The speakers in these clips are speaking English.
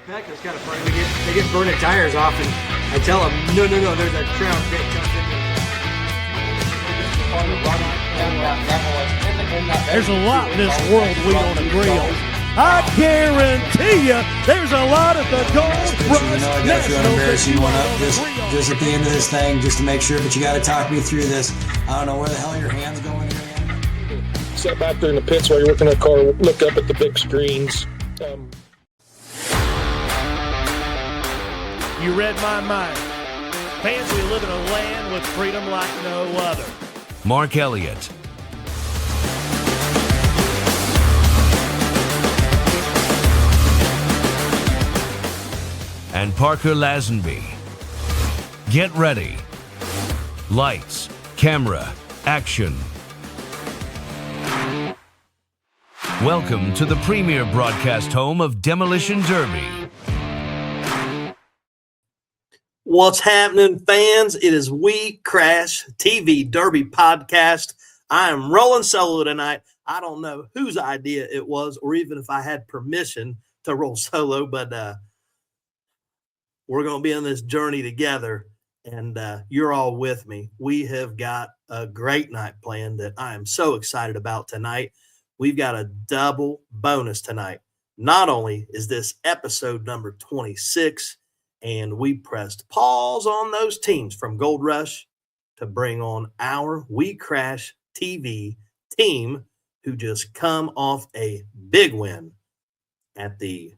Heck, it's kind of funny. They get burning tires off, and I tell them, no, there's a crown that comes in. There's a lot in this world we don't agree on. I guarantee you, there's a lot at the Gold Rush National embarrass you one up just at the end of this thing, just to make sure. But you got to talk me through this. I don't know where the hell your hand's going here. Sit back there in the pits while you're working on the car. Look up at the big screens. You read my mind. Fans, we live in a land with freedom like no other. Mark Elliott. And Parker Lazenby. Get ready. Lights, camera, action. Welcome to the premier broadcast home of Demolition Derby. What's happening, fans? It is WeCrashTV Derby podcast. I am rolling solo tonight. I don't know whose idea it was, or even if I had permission to roll solo, but we're going to be on this journey together, and you're all with me. We have got a great night planned that I am so excited about tonight. We've got a double bonus tonight. Not only is this episode number 26, and we pressed pause on those teams from Gold Rush to bring on our WeCrashTV team, who just come off a big win at the,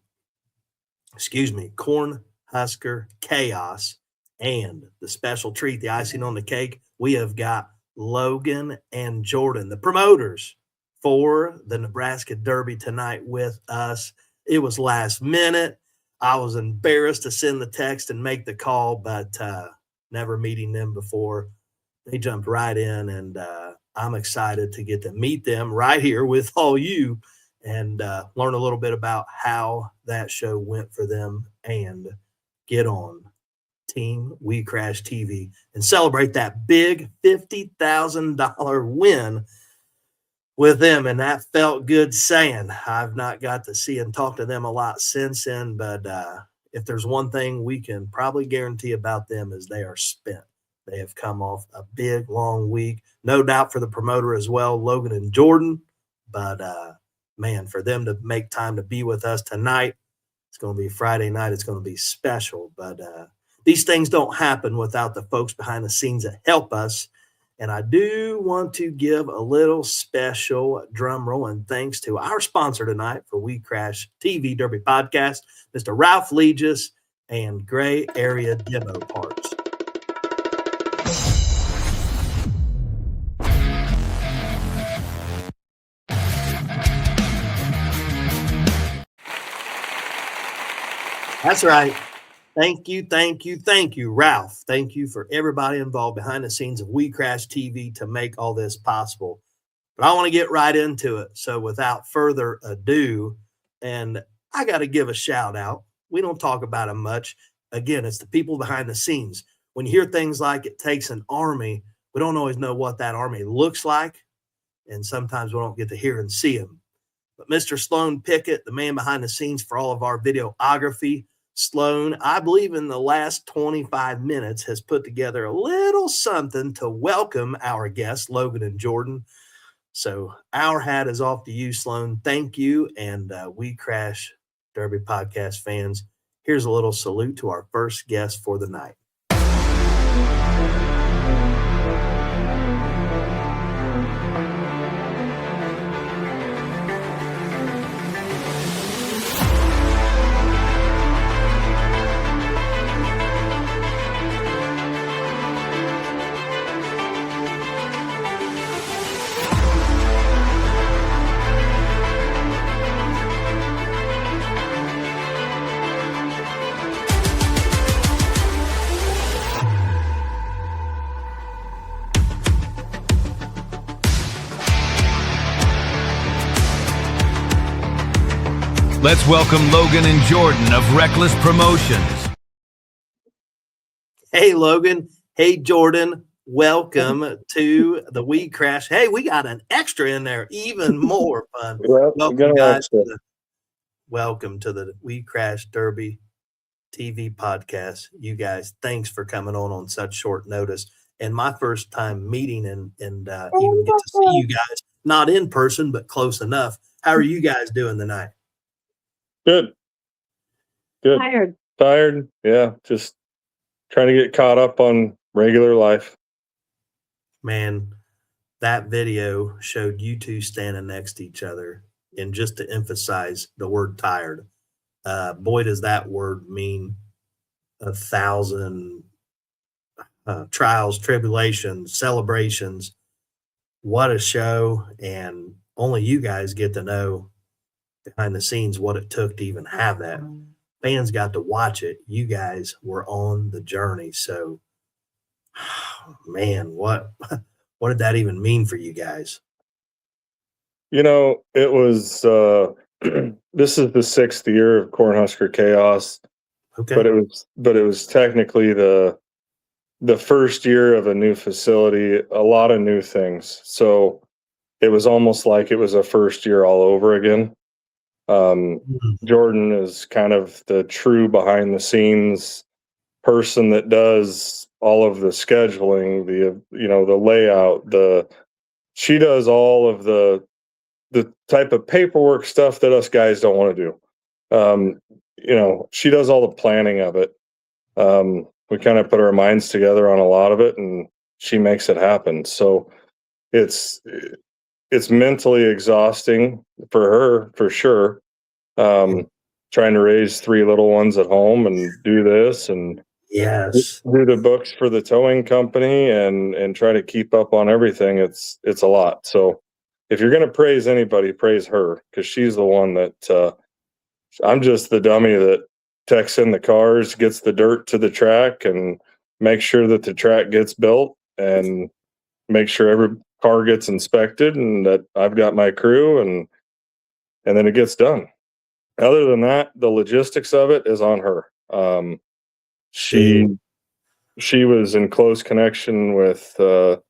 Corn Husker Chaos. And the special treat, the icing on the cake, we have got Logan and Jordan, the promoters for the Nebraska Derby tonight with us. It was last minute. I was embarrassed to send the text and make the call, but never meeting them before. They jumped right in, and I'm excited to get to meet them right here with all you and learn a little bit about how that show went for them and get on Team WeCrashTV and celebrate that big $50,000 win with them. And that felt good saying. I've not got to see and talk to them a lot since then, but if there's one thing we can probably guarantee about them is they are spent. They have come off a big, long week. No doubt for the promoter as well, Logan and Jordan. But, man, for them to make time to be with us tonight, it's going to be Friday night. It's going to be special. But these things don't happen without the folks behind the scenes that help us. And I do want to give a little special drum roll and thanks to our sponsor tonight for WeCrashTV Derby Podcast, Mr. Ralph Legis and Gray Area Demo Parts. That's right. Thank you, Ralph. Thank you for everybody involved behind the scenes of WeCrashTV to make all this possible. But I want to get right into it. So without further ado, and I got to give a shout out. We don't talk about them much. Again, it's the people behind the scenes. When you hear things like it takes an army, we don't always know what that army looks like. And sometimes we don't get to hear and see them. But Mr. Sloan Pickett, the man behind the scenes for all of our videography, Sloan, I believe in the last 25 minutes has put together a little something to welcome our guests, Logan and Jordan. So our hat is off to you, Sloan. Thank you. And We Crash Derby podcast fans, here's a little salute to our first guest for the night. Let's welcome Logan and Jordan of Reckless Promotions. Hey, Logan. Hey, Jordan. Welcome to the We Crash. Hey, we got an extra in there. Even more fun. Well, Welcome, guys. welcome to the We Crash Derby TV podcast. You guys, thanks for coming on such short notice. And my first time meeting and even get to see you guys, not in person, but close enough. How are you guys doing tonight? Good. Tired. Yeah. Just trying to get caught up on regular life. Man, that video showed you two standing next to each other. And just to emphasize the word tired, boy, does that word mean 1,000 trials, tribulations, celebrations. What a show. And only you guys get to know behind the scenes what it took to even have that. Fans got to watch it. You guys were on the journey. So, man, what did that even mean for you guys? You know, it was this is the 6th year of Corn Husker Chaos. Okay. But it was technically the first year of a new facility, a lot of new things. So it was almost like it was a first year all over again. Jordan is kind of the true behind the scenes person that does all of the scheduling, the layout, she does all of the type of paperwork stuff that us guys don't want to do. She does all the planning of it. We kind of put our minds together on a lot of it, and she makes it happen. So it's mentally exhausting for her, for sure. Trying to raise 3 little ones at home and do this and yes, do the books for the towing company and try to keep up on everything. It's a lot. So if you're going to praise anybody, praise her, because she's the one that I'm just the dummy that techs in the cars, gets the dirt to the track, and makes sure that the track gets built and make sure every car gets inspected and that I've got my crew and then it gets done. Other than that, the logistics of it is on her. She was in close connection with the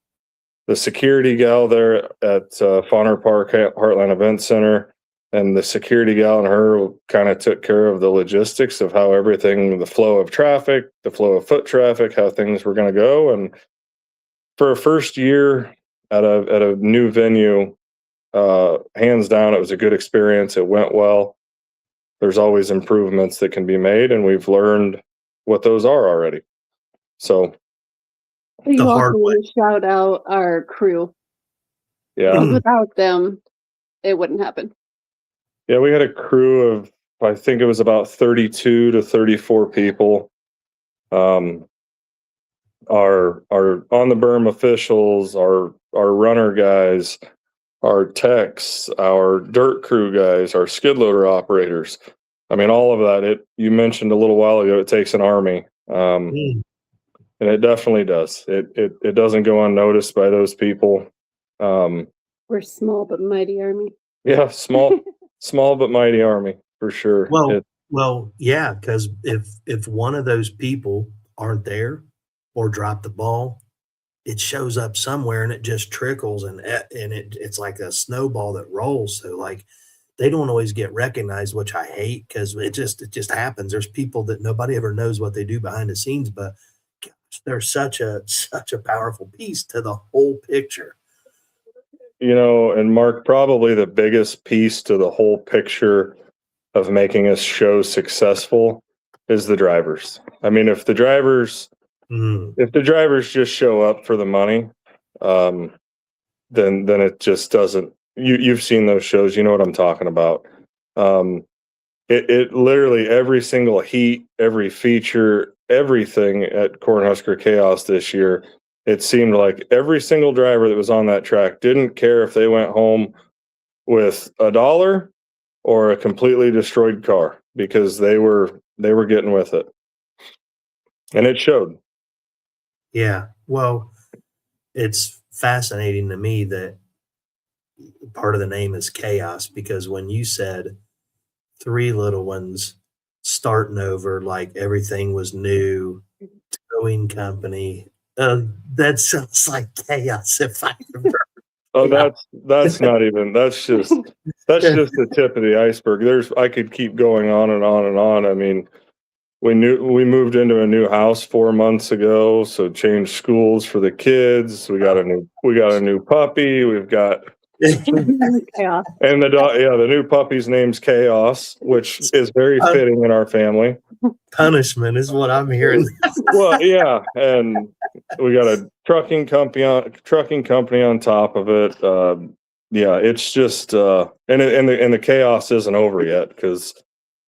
security gal there at Fauner Park Heartland Event Center, and the security gal and her kind of took care of the logistics of how everything, the flow of traffic, the flow of foot traffic, how things were going to go. And for a first year at a new venue, hands down, it was a good experience. It went well. There's always improvements that can be made, and we've learned what those are already. So We The also hard way. want to shout out our crew. yeah. Without them, it wouldn't happen. Yeah, we had a crew of, I think it was about 32 to 34 people. Our on the berm officials, our runner guys, our techs, our dirt crew guys, our skid loader operators. I mean, all of that. You mentioned a little while ago, it takes an army, and it definitely does. It doesn't go unnoticed by those people. We're small but mighty army. Yeah, small but mighty army for sure. Well, yeah, because if one of those people aren't there or drop the ball, it shows up somewhere and it just trickles and it's like a snowball that rolls. So like they don't always get recognized, which I hate because it just happens. There's people that nobody ever knows what they do behind the scenes, but gosh, they're such a powerful piece to the whole picture. And Mark, probably the biggest piece to the whole picture of making a show successful is the drivers. I mean, if the drivers just show up for the money, then it just doesn't. You've seen those shows, you know what I'm talking about. It literally every single heat, every feature, everything at Corn Husker Chaos this year, it seemed like every single driver that was on that track didn't care if they went home with $1 or a completely destroyed car, because they were getting with it. And it showed. Yeah. Well, it's fascinating to me that part of the name is chaos, because when you said 3 little ones starting over, like everything was new, towing company, that sounds like chaos if I ever. Oh, that's not even. That's just the tip of the iceberg. I could keep going on and on and on. I mean, we moved into a new house 4 months ago, so changed schools for the kids. We got a new puppy. We've got Chaos. and the new puppy's name's Chaos, which is very fitting in our family. Punishment is what I'm hearing. Well, yeah, and we got a trucking company on top of it. Yeah, it's just and the chaos isn't over yet because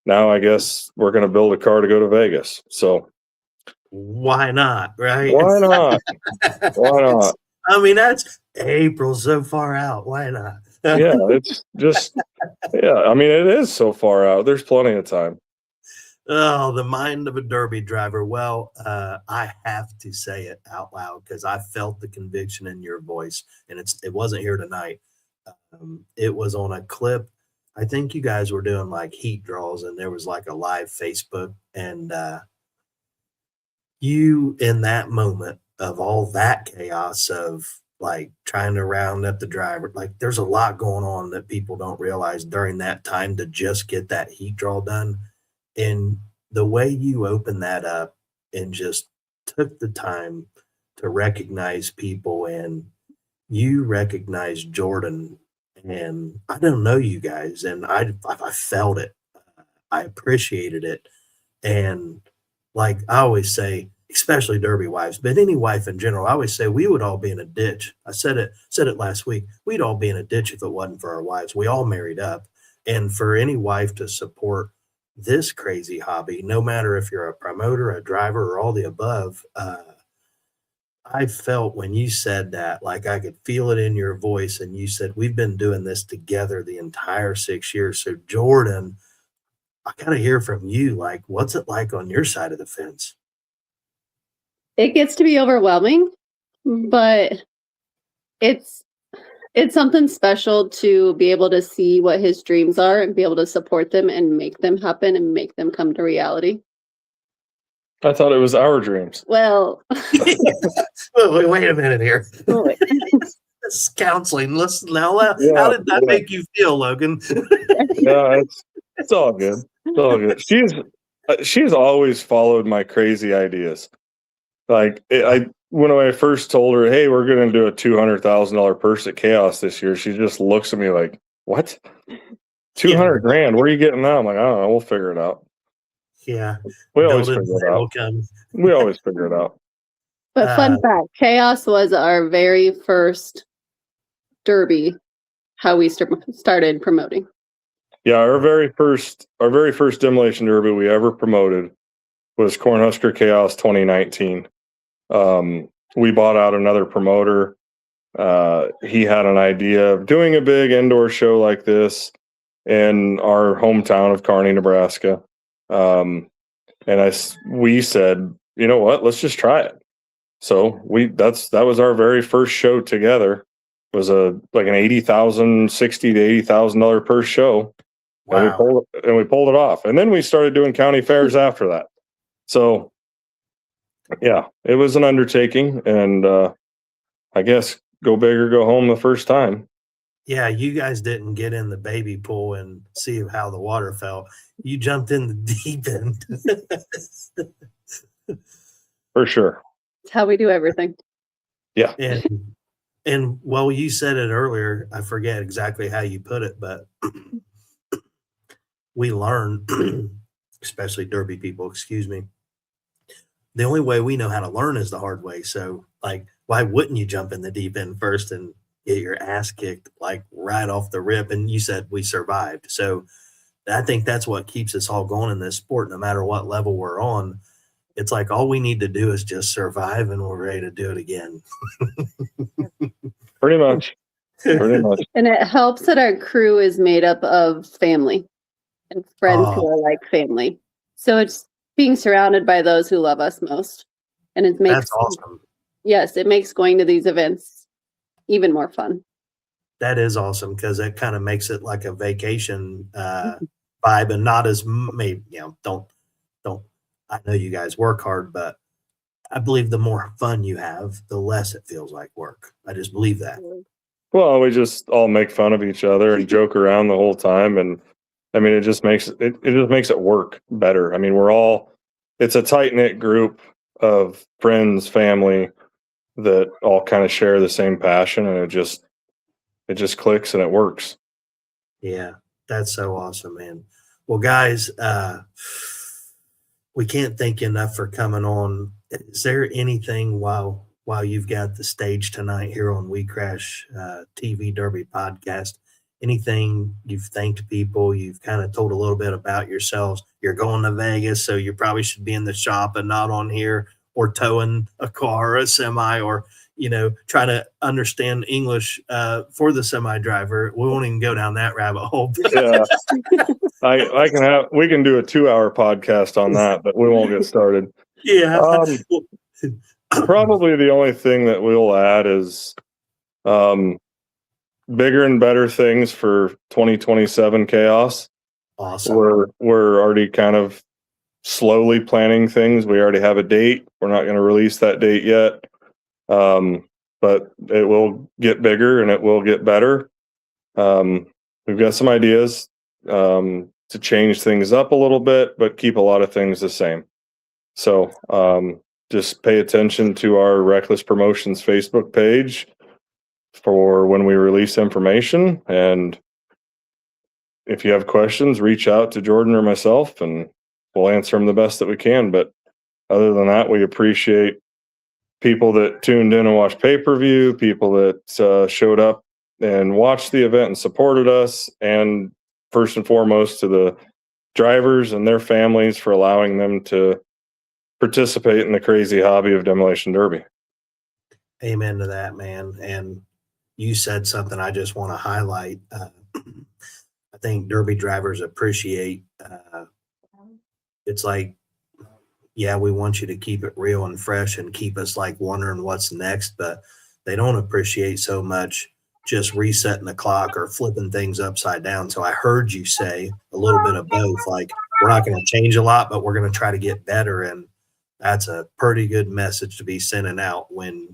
now I guess we're going to build a car to go to Vegas. So Why not? Right? why not? Why not? I mean, that's April so far out. Why not? Yeah, it's just I mean, it is so far out. There's plenty of time. Oh, the mind of a derby driver. Well, I have to say it out loud because I felt the conviction in your voice, and it wasn't here tonight. It was on a clip. I think you guys were doing like heat draws, and there was like a live Facebook, and you in that moment of all that chaos of like trying to round up the driver, like there's a lot going on that people don't realize during that time to just get that heat draw done. And the way you opened that up and just took the time to recognize people, and you recognized Jordan, and I don't know you guys, and I felt it. I appreciated it. And like I always say, especially derby wives, but any wife in general, I always say we would all be in a ditch. I said it last week. We'd all be in a ditch if it wasn't for our wives. We all married up. And for any wife to support this crazy hobby, no matter if you're a promoter, a driver, or all the above, I felt when you said that, like I could feel it in your voice. And you said, we've been doing this together the entire 6 years. So Jordan, I gotta hear from you. Like, what's it like on your side of the fence? It gets to be overwhelming, but it's something special to be able to see what his dreams are and be able to support them and make them happen and make them come to reality. I thought it was our dreams. Well, wait a minute here. This is counseling. Listen now. How did that make you feel, Logan? Yeah, it's all good. It's all good. She's always followed my crazy ideas. Like when I first told her, "Hey, we're going to do a $200,000 purse at Chaos this year," she just looks at me like, "What? 200 grand? Where are you getting that?" I'm like, "I don't know. We'll figure it out." Yeah, we always figure it out. We always figure it out. But fun fact: Chaos was our very first derby. How we started promoting. Yeah, our very first demolition derby we ever promoted was Corn Husker Chaos 2019. We bought out another promoter. He had an idea of doing a big indoor show like this in our hometown of Kearney, Nebraska. And we said, you know what, let's just try it. So that was our very first show together. It was an $60,000 to $80,000 per show. Wow. And we pulled it off. And then we started doing county fairs after that. So yeah, it was an undertaking, and I guess go big or go home the first time. Yeah, you guys didn't get in the baby pool and see how the water felt. You jumped in the deep end. For sure. It's how we do everything. Yeah. And well, you said it earlier. I forget exactly how you put it, but we learn, especially derby people, excuse me. The only way we know how to learn is the hard way. So, like, why wouldn't you jump in the deep end first and get your ass kicked, like, right off the rip? And you said we survived. So I think that's what keeps us all going in this sport, no matter what level we're on. It's like all we need to do is just survive, and we're ready to do it again. Pretty much. And it helps that our crew is made up of family and friends who are like family. So it's being surrounded by those who love us most. And it makes that's awesome. Yes, it makes going to these events even more fun. That is awesome, because it kind of makes it like a vacation vibe, and not as maybe, don't. I know you guys work hard, but I believe the more fun you have, the less it feels like work. I just believe that. Well, we just all make fun of each other and joke around the whole time, and I mean, it just makes it work better. I mean, it's a tight knit group of friends, family that all kind of share the same passion, and it just clicks and it works. Yeah, that's so awesome, man. Well, guys, we can't thank you enough for coming on. Is there anything while you've got the stage tonight here on WeCrash TV Derby podcast? Anything you've thanked people? You've kind of told a little bit about yourselves. You're going to Vegas, so you probably should be in the shop and not on here or towing a car or a semi or try to understand English for the semi driver. We won't even go down that rabbit hole. Yeah, we can do a 2-hour podcast on that, but we won't get started. Yeah. Probably the only thing that we'll add is bigger and better things for 2027 Chaos. Awesome. We're already kind of slowly planning things. We already have a date. We're not going to release that date yet, but it will get bigger and it will get better. We've got some ideas to change things up a little bit, but keep a lot of things the same. So just pay attention to our Reckless Promotions Facebook page for when we release information. And if you have questions, reach out to Jordan or myself and we'll answer them the best that we can. But other than that, we appreciate people that tuned in and watched pay-per-view, people that showed up and watched the event and supported us, and first and foremost to the drivers and their families for allowing them to participate in the crazy hobby of demolition derby. Amen to that, man. And you said something I just want to highlight. I think derby drivers appreciate it's like, yeah, we want you to keep it real and fresh and keep us like wondering what's next, but they don't appreciate so much just resetting the clock or flipping things upside down. So I heard you say a little bit of both, like we're not going to change a lot, but we're going to try to get better. And that's a pretty good message to be sending out when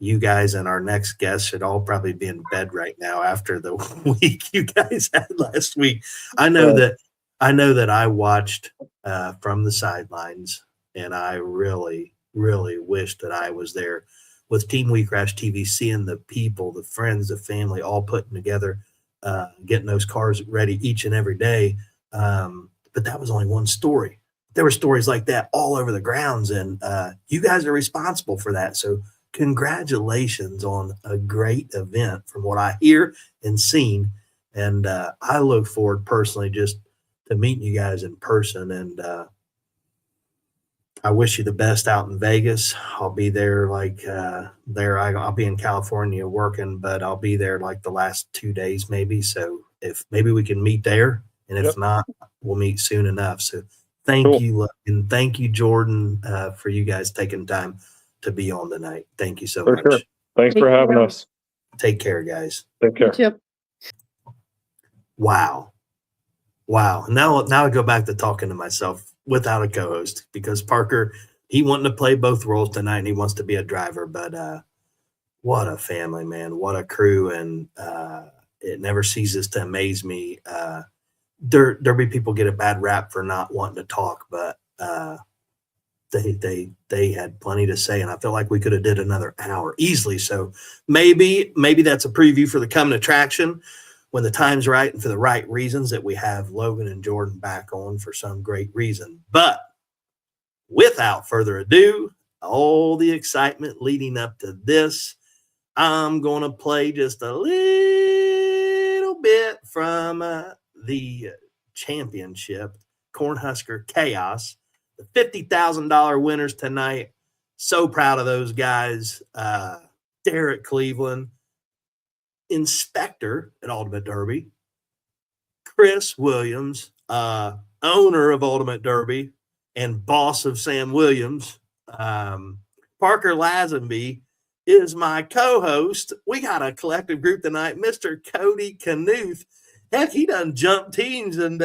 you guys and our next guest should all probably be in bed right now after the week you guys had last week. I know that I watched from the sidelines, and I really, really wish that I was there with Team WeCrashTV, seeing the people, the friends, the family all putting together, getting those cars ready each and every day. But that was only one story. There were stories like that all over the grounds, and you guys are responsible for that. So congratulations on a great event from what I hear and seen. And I look forward personally just to meeting you guys in person. And I wish you the best out in Vegas. I'll be there I'll be in California working, but I'll be there like the last 2 days maybe. So if maybe we can meet there, and if not, we'll meet soon enough. So thank you, and thank you, Jordan, for you guys taking time to be on tonight. Thank you so much. Sure. Thanks for having us. Take care, guys. Take care. Wow. Now I go back to talking to myself without a co-host, because Parker, he wanted to play both roles tonight and he wants to be a driver, but what a family, man. What a crew. And it never ceases to amaze me. Derby people get a bad rap for not wanting to talk, but they had plenty to say, and I feel like we could have did another hour easily. So maybe that's a preview for the coming attraction when the time's right and for the right reasons, that we have Logan and Jordan back on for some great reason. But without further ado, all the excitement leading up to this, I'm going to play just a little bit from the championship, Corn Husker Chaos. The $50,000 winners tonight. So proud of those guys. Derek Cleveland, inspector at Ultimate Derby. Chris Williams, owner of Ultimate Derby and boss of Sam Williams. Parker Lazenby is my co-host. We got a collective group tonight. Mr. Cody Knuth. Heck, he done jumped teams, and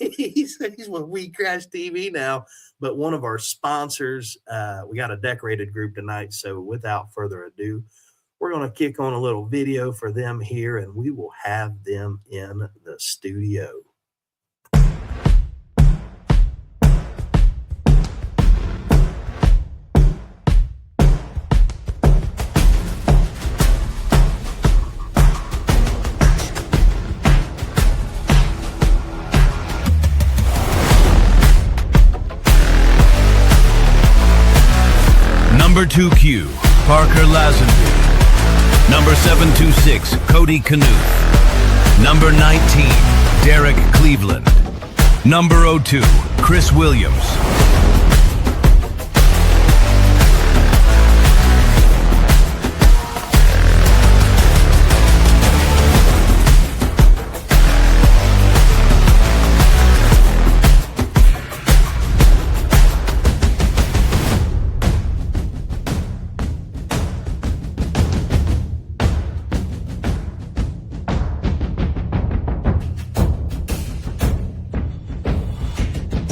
he's with WeCrashTV now. But one of our sponsors, we got a decorated group tonight. So without further ado, we're going to kick on a little video for them here, and we will have them in the studio. Number 2Q, Parker Lazenby. Number 726, Cody Knuth. Number 19, Derek Cleveland. Number 02, Chris Williams.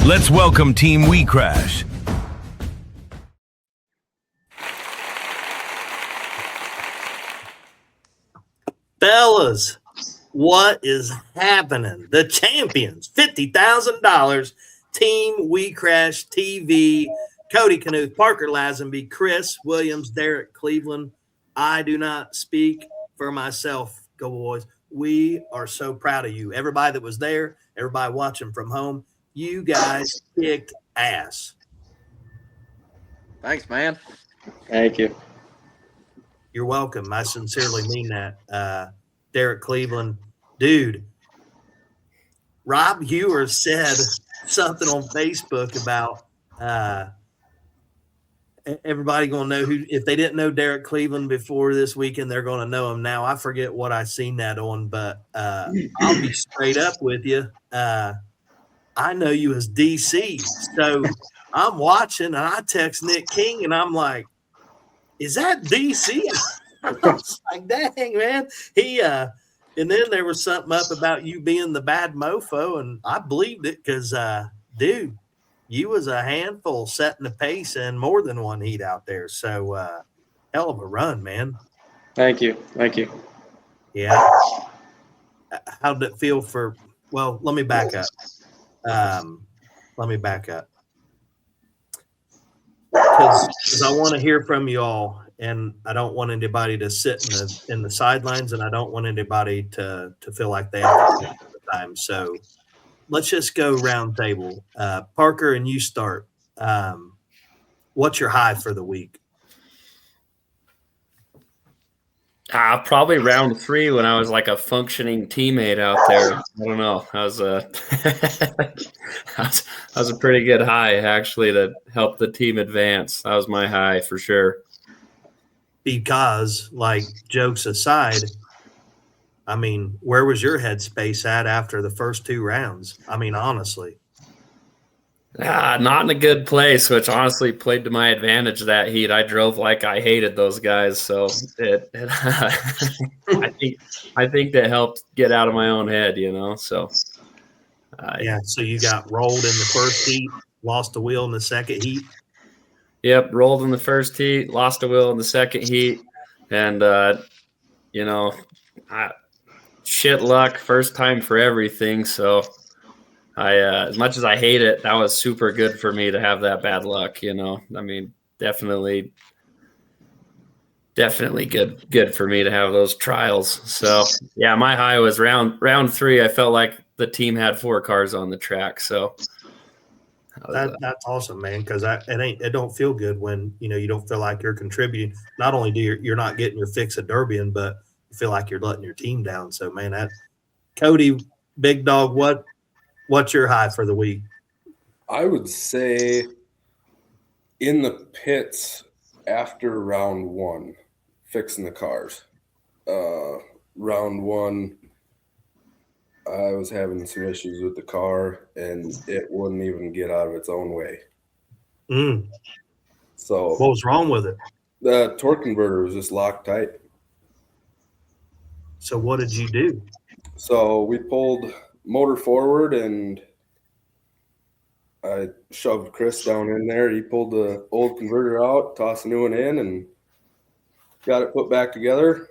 Let's welcome Team WeCrash. Fellas, what is happening? The champions, $50,000, Team WeCrashTV, Cody Knuth, Parker Lazenby, Chris Williams, Derek Cleveland. I do not speak for myself, go boys. We are so proud of you. Everybody that was there, everybody watching from home, you guys kicked ass. Thanks, man. Thank you. You're welcome. I sincerely mean that. Derek Cleveland, dude. Rob Ewer said something on Facebook about everybody going to know who, if they didn't know Derek Cleveland before this weekend, they're going to know him now. I forget what I seen that on, but I'll be straight up with you. I know you as DC. So I'm watching and I text Nick King and I'm like, is that DC? I was like, dang, man. And then there was something up about you being the bad mofo, and I believed it because, dude, you was a handful setting the pace and more than one heat out there. So hell of a run, man. Thank you. Thank you. Yeah. How did it feel for – well, let me back up. Because I want to hear from you all, and I don't want anybody to sit in the sidelines, and I don't want anybody to feel like they have to take the time. So let's just go round table. Parker, and you start. What's your high for the week? Probably round 3 when I was like a functioning teammate out there. I don't know. I was a pretty good high, actually, to help the team advance. That was my high for sure. Because, like, jokes aside, I mean, where was your headspace at after the first 2 rounds? I mean, honestly. Not in a good place, which honestly played to my advantage that heat. I drove like I hated those guys, so I think that helped get out of my own head, you know. So yeah, so you got rolled in the first heat, lost a wheel in the second heat. Yep, rolled in the first heat, lost a wheel in the second heat, and you know, shit luck, first time for everything. So as much as I hate it, that was super good for me to have that bad luck, you know. I mean, definitely good for me to have those trials. So yeah, my high was round 3. I felt like the team had 4 cars on the track. So that's awesome, man, because it don't feel good when, you know, you don't feel like you're contributing. Not only do you're not getting your fix at Derbian, but you feel like you're letting your team down. So man, that Cody, big dog, what's your high for the week? I would say in the pits after round 1, fixing the cars. Round 1, I was having some issues with the car, and it wouldn't even get out of its own way. So what was wrong with it? The torque converter was just locked tight. So what did you do? So we pulled motor forward, and I shoved Chris down in there. He pulled the old converter out, tossed a new one in, and got it put back together.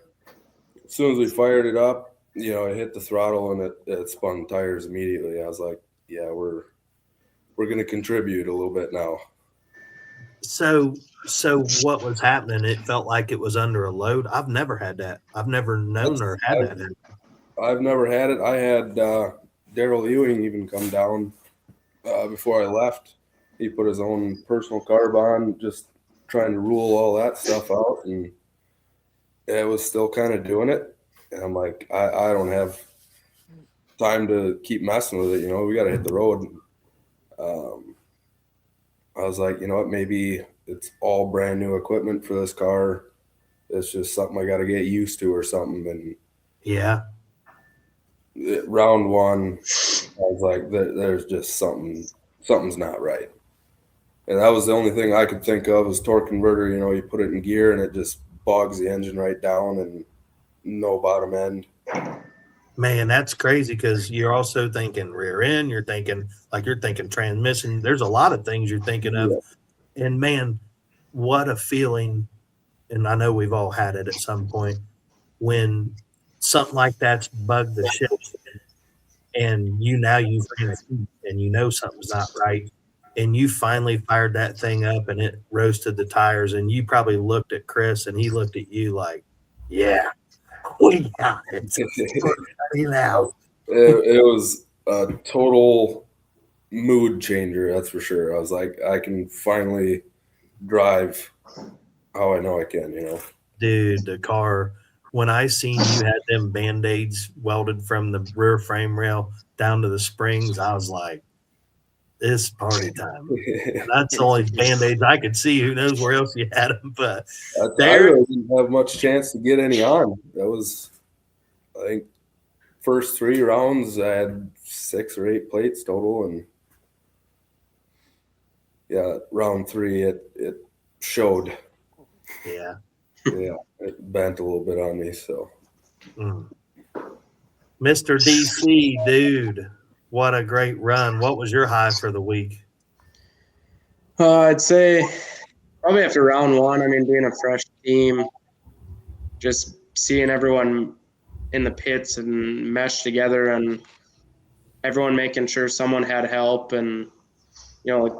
As soon as we fired it up, you know, it hit the throttle and it spun tires immediately. I was like, yeah, we're going to contribute a little bit now. So what was happening? It felt like it was under a load. I've never had that. I've never known or had that. I've never had it. I had Daryl Ewing even come down before I left. He put his own personal carb on, just trying to rule all that stuff out, and it was still kind of doing it. And I'm like, I don't have time to keep messing with it. You know, we got to hit the road. I was like, you know what, maybe it's all brand new equipment for this car. It's just something I got to get used to or something. And yeah, round one, I was like, there's just something's not right. And that was the only thing I could think of was torque converter. You know, you put it in gear and it just bogs the engine right down and no bottom end. Man, that's crazy because you're also thinking rear end. You're thinking transmission. There's a lot of things you're thinking of. Yeah. And man, what a feeling. And I know we've all had it at some point when something like that's bugged the ship and you've ran it and you know something's not right. And you finally fired that thing up and it roasted the tires. And you probably looked at Chris and he looked at you like, yeah, we got it. It was a total mood changer, that's for sure. I was like, I can finally drive how I know I can, you know. Dude, the car, when I seen you had them Band-Aids welded from the rear frame rail down to the springs, I was like, it's party time. That's the only Band-Aids I could see. Who knows where else you had them, but I really didn't have much chance to get any on. That was, I think, first 3 rounds, I had 6 or 8 plates total, and yeah, round 3 it showed. Yeah. Yeah, it bent a little bit on me, so. Mr. DC, dude, what a great run. What was your high for the week? I'd say probably after round 1, I mean, being a fresh team, just seeing everyone in the pits and mesh together and everyone making sure someone had help and, you know, like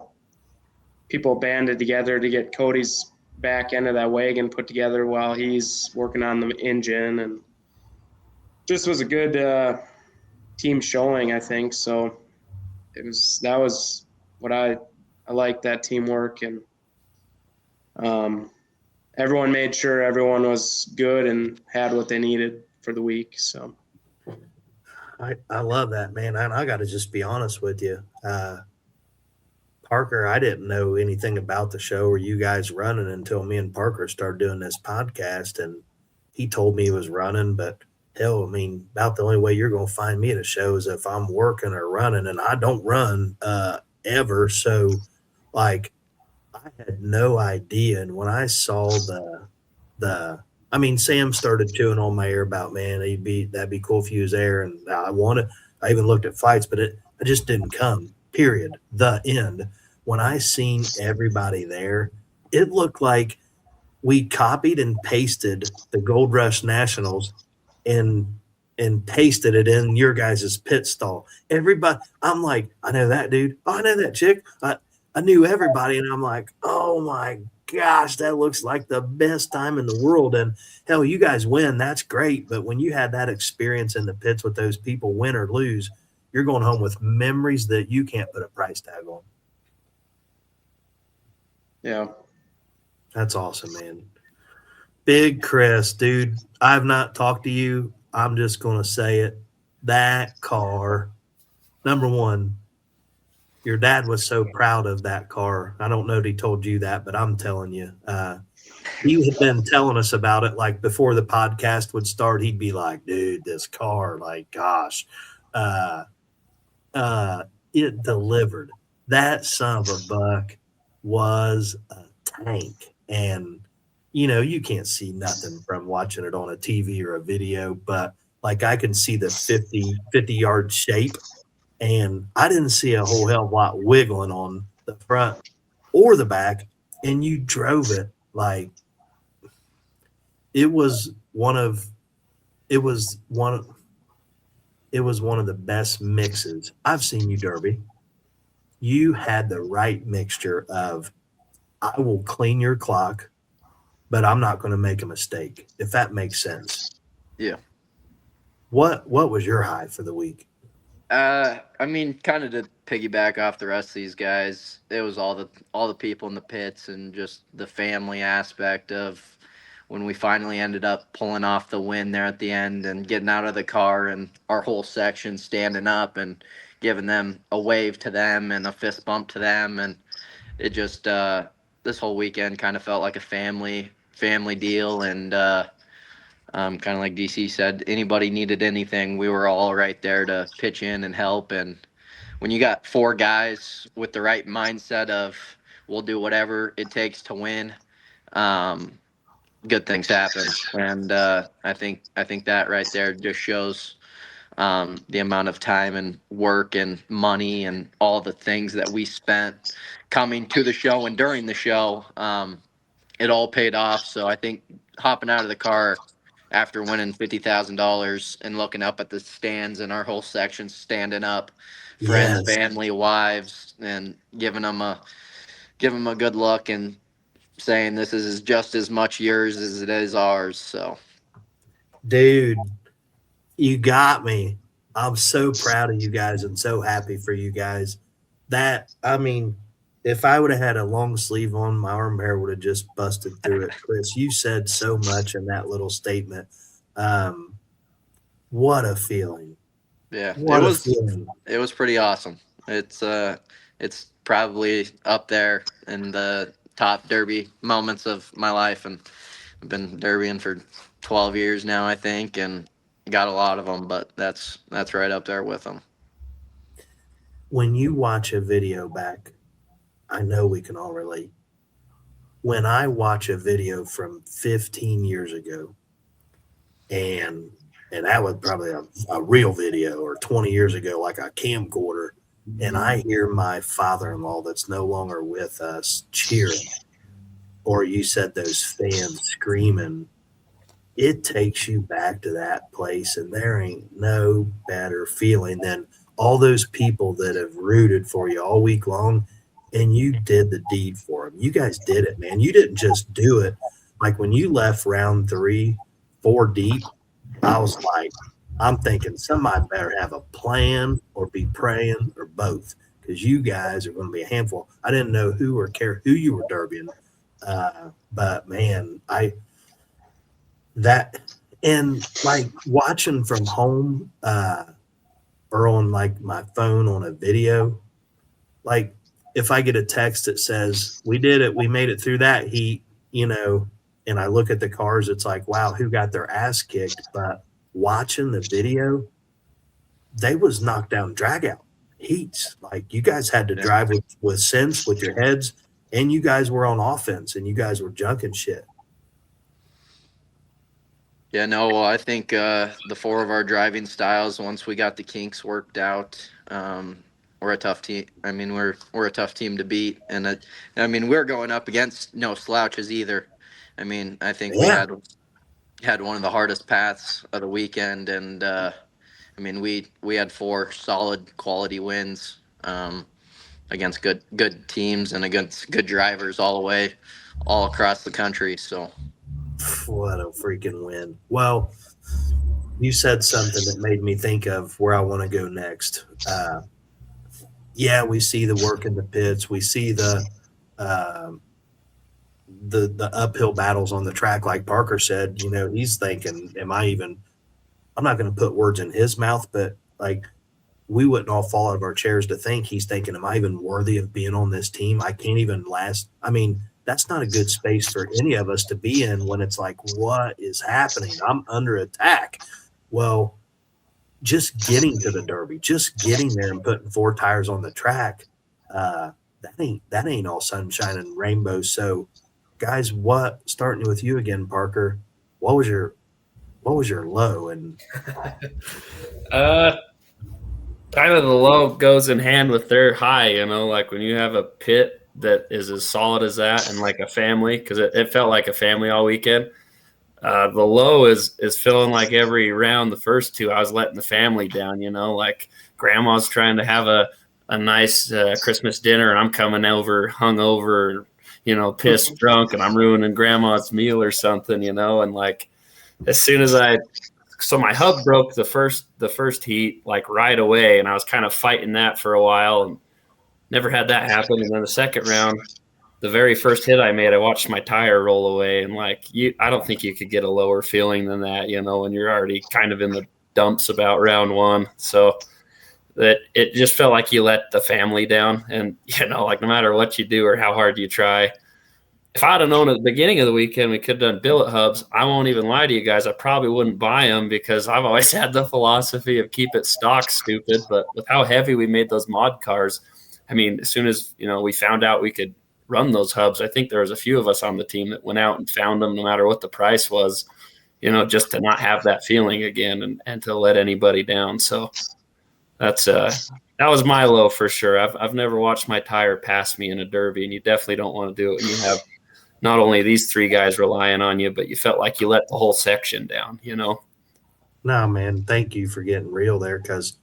people banded together to get Cody's back end of that wagon put together while he's working on the engine, and just was a good team showing, I think. So that was what I liked, that teamwork, and everyone made sure everyone was good and had what they needed for the week. So I love that, man. I got to just be honest with you. Parker, I didn't know anything about the show or you guys running until me and Parker started doing this podcast, and he told me he was running, but hell, I mean, about the only way you're going to find me at a show is if I'm working or running, and I don't run ever. So, like, I had no idea. And when I saw I mean, Sam started chewing on my ear about, man, that'd be cool if he was there, and I even looked at flights, but it just didn't come. Period. The end. When I seen everybody there, it looked like we copied and pasted the Gold Rush Nationals and pasted it in your guys' pit stall. Everybody, I'm like, I know that dude. Oh, I know that chick. I knew everybody, and I'm like, oh my gosh, that looks like the best time in the world. And hell, you guys win. That's great. But when you had that experience in the pits with those people, win or lose, you're going home with memories that you can't put a price tag on. Yeah. That's awesome, man. Big Chris, dude, I've not talked to you. I'm just going to say it. That car, number one, your dad was so proud of that car. I don't know if he told you that, but I'm telling you. He had been telling us about it, like, before the podcast would start. He'd be like, dude, this car, like, gosh. It delivered. That son of a buck was a tank. And, you know, you can't see nothing from watching it on a TV or a video, but like I can see the 50-yard shape, and I didn't see a whole hell of a lot wiggling on the front or the back, and you drove it like it was one of the best mixes I've seen you, Derby. You had the right mixture of, I will clean your clock, but I'm not going to make a mistake, if that makes sense. Yeah. What was your high for the week? I mean, kind of to piggyback off the rest of these guys, it was all the people in the pits and just the family aspect of when we finally ended up pulling off the win there at the end and getting out of the car and our whole section standing up and giving them a wave to them and a fist bump to them. And it just this whole weekend kind of felt like a family deal. And kind of like DC said, anybody needed anything, we were all right there to pitch in and help. And when you got 4 guys with the right mindset of we'll do whatever it takes to win, good things happen. And I think that right there just shows the amount of time and work and money and all the things that we spent coming to the show and during the show. It all paid off. So I think hopping out of the car after winning $50,000 and looking up at the stands and our whole section standing up, friends, family, wives, and giving them a good look and saying this is just as much yours as it is ours. So, dude, you got me. I'm so proud of you guys and so happy for you guys. That, I mean, if I would have had a long sleeve on, my arm hair would have just busted through it. Chris, you said so much in that little statement. What a feeling. Yeah, it was pretty awesome. It's probably up there in the top derby moments of my life, and I've been derbying for 12 years now, I think, and got a lot of them, but that's right up there with them. When you watch a video back, I know we can all relate. When I watch a video from 15 years ago, and that was probably a real video, or 20 years ago, like a camcorder, and I hear my father-in-law that's no longer with us cheering, or you said those fans screaming, it takes you back to that place, and there ain't no better feeling than all those people that have rooted for you all week long, and you did the deed for them. You guys did it, man. You didn't just do it. Like when you left round 3, 4 deep, I was like, I'm thinking somebody better have a plan or be praying or both, because you guys are going to be a handful. I didn't know who or care who you were derbying, but man, and like watching from home or on like my phone on a video, like if I get a text that says we did it, we made it through that heat, and I look at the cars, it's like, wow, who got their ass kicked? But watching the video, they was knocked down, drag out heats. Like you guys had to drive with sense, with your heads, and you guys were on offense, and you guys were junking shit. Yeah, no, well, I think the 4 of our driving styles, once we got the kinks worked out, we're a tough team. I mean, we're a tough team to beat, and we're going up against no slouches either. I mean, I think we had one of the hardest paths of the weekend, and we had 4 solid quality wins against good teams and against good drivers all the way, all across the country. So, what a freaking win! Well, you said something that made me think of where I want to go next. We see the work in the pits. We see the uphill battles on the track. Like Parker said, he's thinking, I'm not going to put words in his mouth, but like we wouldn't all fall out of our chairs to think he's thinking, am I even worthy of being on this team? I can't even last. I mean, that's not a good space for any of us to be in when it's like, what is happening? I'm under attack. Well, just getting to the Derby, just getting there and putting 4 tires on the track, that ain't all sunshine and rainbows. So, guys, starting with you again, Parker, what was your low? And kind of the low goes in hand with their high. Like when you have a pit that is as solid as that and like a family, because it felt like a family all weekend. The low is feeling like every round, the first two, I was letting the family down, like grandma's trying to have a nice Christmas dinner and I'm coming over hungover, pissed drunk, and I'm ruining grandma's meal or something, and like as soon as so my hub broke the first heat like right away, and I was kind of fighting that for a while and never had that happen. And then the second round, the very first hit I made, I watched my tire roll away, and I don't think you could get a lower feeling than that, when you're already kind of in the dumps about round one. So that it just felt like you let the family down, and like no matter what you do or how hard you try, if I'd have known at the beginning of the weekend we could have done billet hubs, I won't even lie to you guys, I probably wouldn't buy them, because I've always had the philosophy of keep it stock, stupid. But with how heavy we made those mod cars, I mean, as soon as we found out we could run those hubs, I think there was a few of us on the team that went out and found them no matter what the price was, just to not have that feeling again and to let anybody down. So that was my low for sure. I've never watched my tire pass me in a derby, and you definitely don't want to do it when you have not only these three guys relying on you, but you felt like you let the whole section down, No, man, thank you for getting real there, because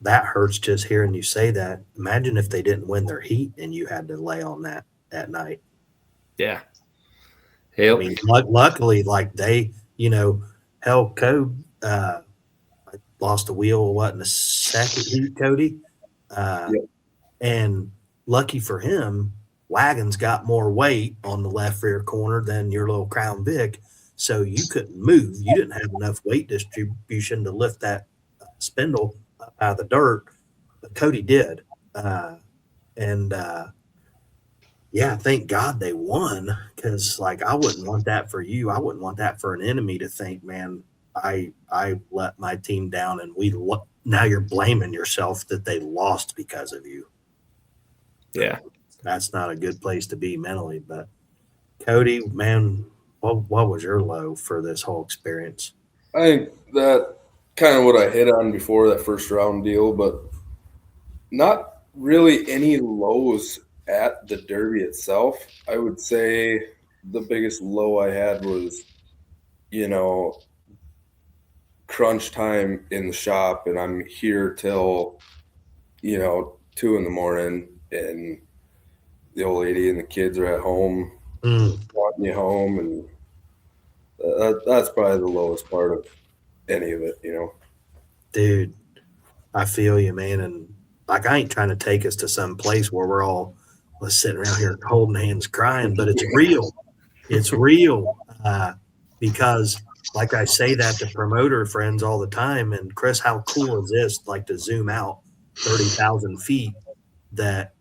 that hurts just hearing you say that. Imagine if they didn't win their heat and you had to lay on that night. Yeah. Yep. I mean, luckily, like they, hell, Code lost a wheel, in the second heat, Cody? Yep. And lucky for him, Wagons got more weight on the left rear corner than your little Crown Vic, so you couldn't move. You didn't have enough weight distribution to lift that spindle up out of the dirt, but Cody did. Yeah, thank God they won, because I wouldn't want that for you. I wouldn't want that for an enemy to think, man, I let my team down, and now you're blaming yourself that they lost because of you. Yeah. That's not a good place to be mentally. But Cody, man, what was your low for this whole experience? I think that kind of what I hit on before that first round deal, but not really any lows at the derby itself. I would say the biggest low I had was, crunch time in the shop, and I'm here till, 2 a.m, and the old lady and the kids are at home, wanting you home, and that's probably the lowest part of any of it, Dude, I feel you, man, and I ain't trying to take us to some place where we're all sitting around here holding hands crying, but it's real. It's real, because like I say that to promoter friends all the time, and Chris, how cool is this, to zoom out 30,000 feet, that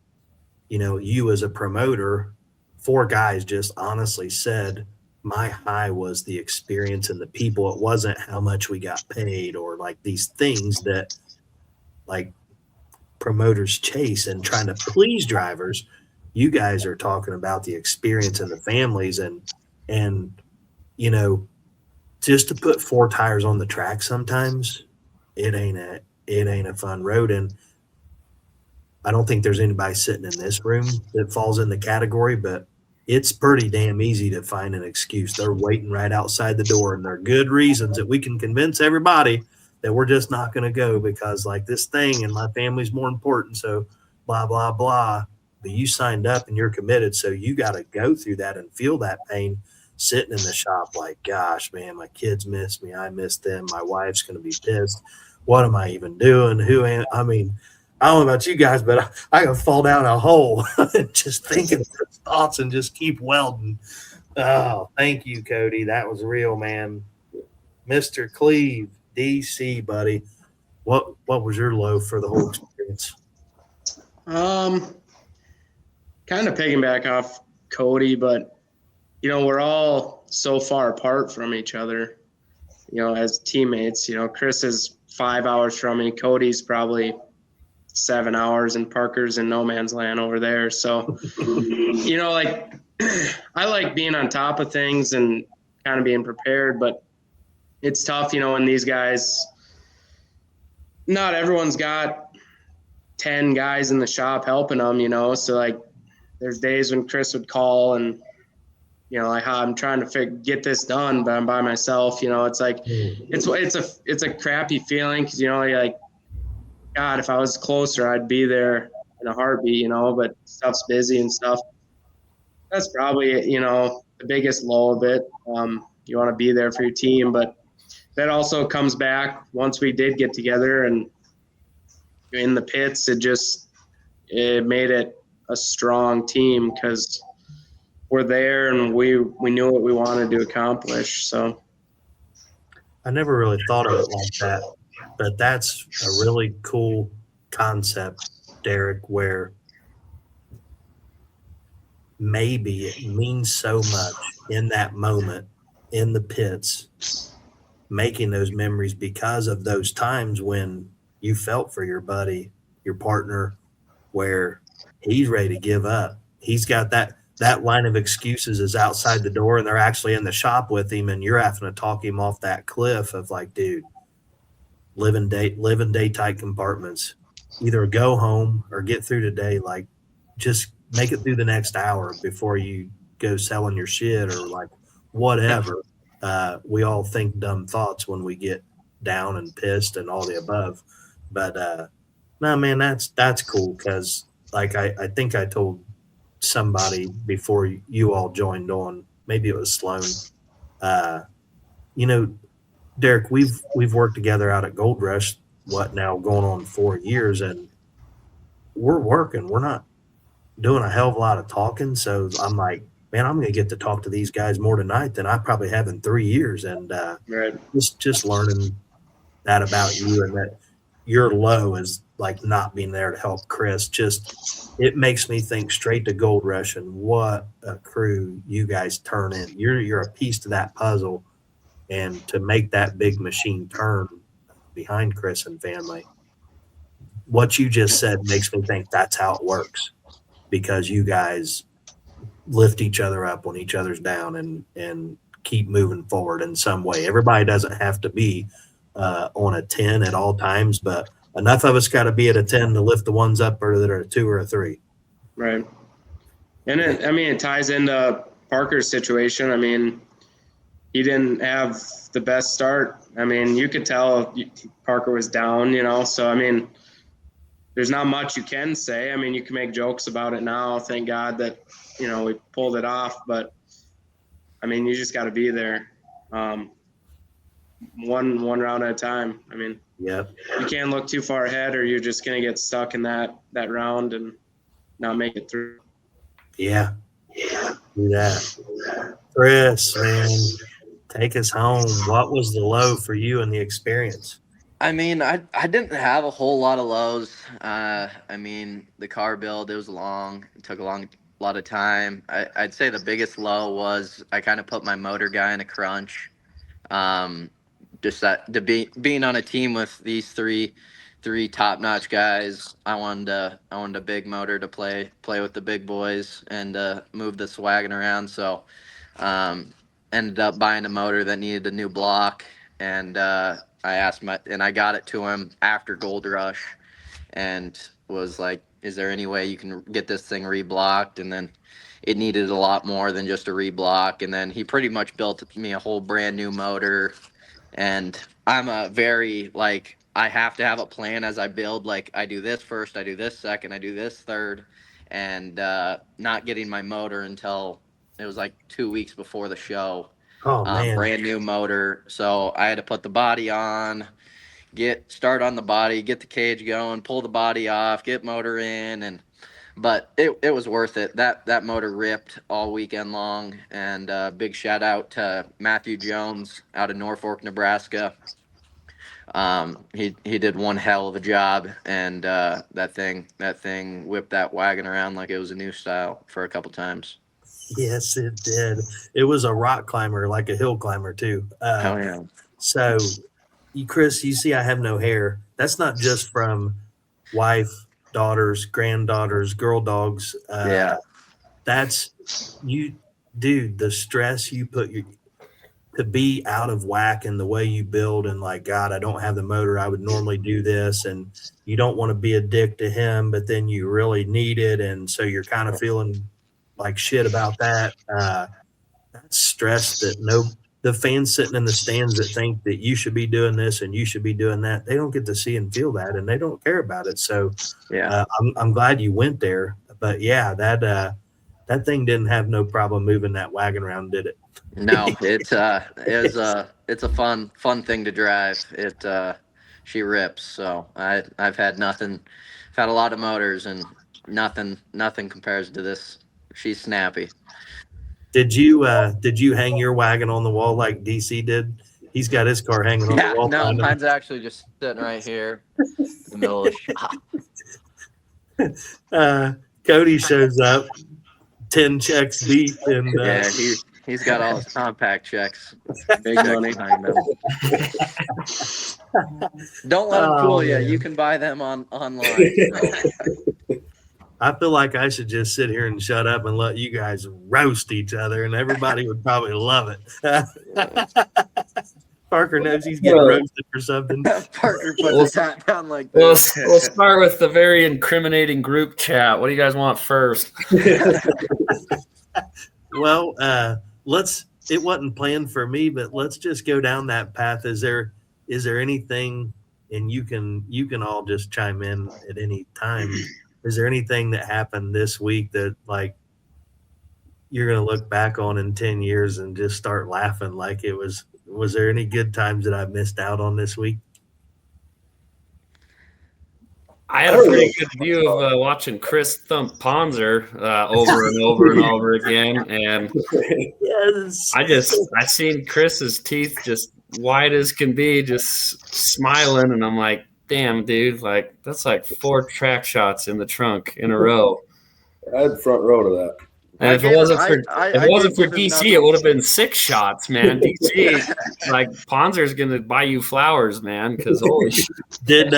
you as a promoter, 4 guys just honestly said, my high was the experience and the people. It wasn't how much we got paid or these things that promoters chase and trying to please drivers. You guys are talking about the experience and the families, and just to put 4 tires on the track sometimes, it ain't a fun road. And I don't think there's anybody sitting in this room that falls in the category, but it's pretty damn easy to find an excuse. They're waiting right outside the door, and they're good reasons that we can convince everybody that we're just not going to go because this thing and my family's more important. So blah, blah, blah. But you signed up and you're committed. So you got to go through that and feel that pain sitting in the shop gosh, man, my kids miss me. I miss them. My wife's going to be pissed. What am I even doing? I mean, I don't know about you guys, but I can fall down a hole just thinking those thoughts and just keep welding. Oh, thank you, Cody. That was real, man. Mr. Cleve, DC, buddy. What was your low for the whole experience? Kind of piggyback off Cody, but we're all so far apart from each other, as teammates. Chris is 5 hours from me. Cody's probably 7 hours, and Parker's in no man's land over there. So, I like being on top of things and kind of being prepared, but it's tough, when these guys, not everyone's got 10 guys in the shop helping them, so there's days when Chris would call and you know, like how I'm trying to get this done, but I'm by myself. You know, it's like it's a crappy feeling because, you know, you're like, God, if I was closer, I'd be there in a heartbeat. You know, but stuff's busy and stuff. That's probably, you know, the biggest low of it. You want to be there for your team, but that also comes back once we did get together and in the pits. It made it a strong team because we're there and we knew what we wanted to accomplish. So I never really thought of it like that, but that's a really cool concept, Derek, where maybe it means so much in that moment in the pits, making those memories because of those times when you felt for your buddy, your partner, where he's ready to give up. He's got that line of excuses is outside the door and they're actually in the shop with him and you're having to talk him off that cliff of like, dude, live in day tight compartments. Either go home or get through today. Like, just make it through the next hour before you go selling your shit or like whatever. We all think dumb thoughts when we get down and pissed and all the above. But no, man, that's cool because like I think I told somebody before you all joined on, maybe it was Sloan. You know, Derek, we've worked together out at Gold Rush, what now going on 4 years, and we're working. We're not doing a hell of a lot of talking. So I'm like, man, I'm going to get to talk to these guys more tonight than I probably have in 3 years. And right. just learning that about you and that your low is like not being there to help Chris. Just it makes me think straight to Gold Rush and what a crew you guys turn in. You're a piece to that puzzle. And to make that big machine turn behind Chris and family, what you just said makes me think that's how it works because you guys lift each other up when each other's down and keep moving forward in some way. Everybody doesn't have to be on a 10 at all times, but enough of us got to be at a 10 to lift the ones up or that are a 2 or a 3. Right. And it ties into Parker's situation. I mean, he didn't have the best start. I mean, you could tell Parker was down, you know. So, I mean, there's not much you can say. I mean, you can make jokes about it now. Thank God that, you know, we pulled it off. But, I mean, you just got to be there one round at a time. I mean, yep. You can't look too far ahead or you're just going to get stuck in that round and not make it through. Yeah. Do that. Chris, man, take us home. What was the low for you in the experience? I mean, I didn't have a whole lot of lows. I mean, the car build, it was long. It took a lot of time. I'd say the biggest low was I kind of put my motor guy in a crunch. Just that being on a team with these three top-notch guys, I wanted a big motor to play with the big boys and move this wagon around. So ended up buying a motor that needed a new block, and I asked I got it to him after Gold Rush, and was like, "Is there any way you can get this thing reblocked?" And then it needed a lot more than just a reblock, and then he pretty much built me a whole brand new motor. And I'm a very, like, I have to have a plan as I build. Like, I do this first, I do this second, I do this third, and not getting my motor until it was like 2 weeks before the show. Oh, man. Brand new motor. So I had to put the body on, start on the body, get the cage going, pull the body off, get motor in, but it was worth it. That motor ripped all weekend long, and big shout out to Matthew Jones out of Norfolk, Nebraska. He did one hell of a job, and that thing whipped that wagon around like it was a new style for a couple times. Yes, it did. It was a rock climber, like a hill climber too. Hell yeah. So, Chris, you see I have no hair. That's not just from wife, daughters, granddaughters, girl dogs. Yeah. That's you, dude, the stress you put to be out of whack in the way you build and like, God, I don't have the motor. I would normally do this. And you don't want to be a dick to him, but then you really need it. And so you're kind of feeling like shit about that. That's stress that the fans sitting in the stands that think that you should be doing this and you should be doing that. They don't get to see and feel that, and they don't care about it. So Yeah. I'm glad you went there. But yeah, that thing didn't have no problem moving that wagon around, did it? No, it's a fun thing to drive. She rips. So I've had nothing. I've had a lot of motors, and nothing compares to this. She's snappy. Did you hang your wagon on the wall like DC did? He's got his car hanging on the wall. No, mine's actually just sitting right here in the middle of the shop. Cody shows up 10 checks deep, and yeah, he's got all his compact checks. Big money. Behind him. Don't let them fool you. You can buy them online. So. I feel like I should just sit here and shut up and let you guys roast each other, and everybody would probably love it. Parker knows he's getting roasted for something. Parker put his hat down like this. We'll start with the very incriminating group chat. What do you guys want first? Well, it wasn't planned for me, but let's just go down that path. Is there anything, and you can all just chime in at any time. Is there anything that happened this week that like you're going to look back on in 10 years and just start laughing like it was there any good times that I missed out on this week? I had a pretty good view of watching Chris thump Ponzer over and over and over again, and yes, I seen Chris's teeth just white as can be, just smiling, and I'm like, damn, dude, like that's like 4 track shots in the trunk in a row. I had front row to that. And if it wasn't for DC, it would have been 6 shots, man. DC, like Ponzer's gonna buy you flowers, man. Because holy shit. Did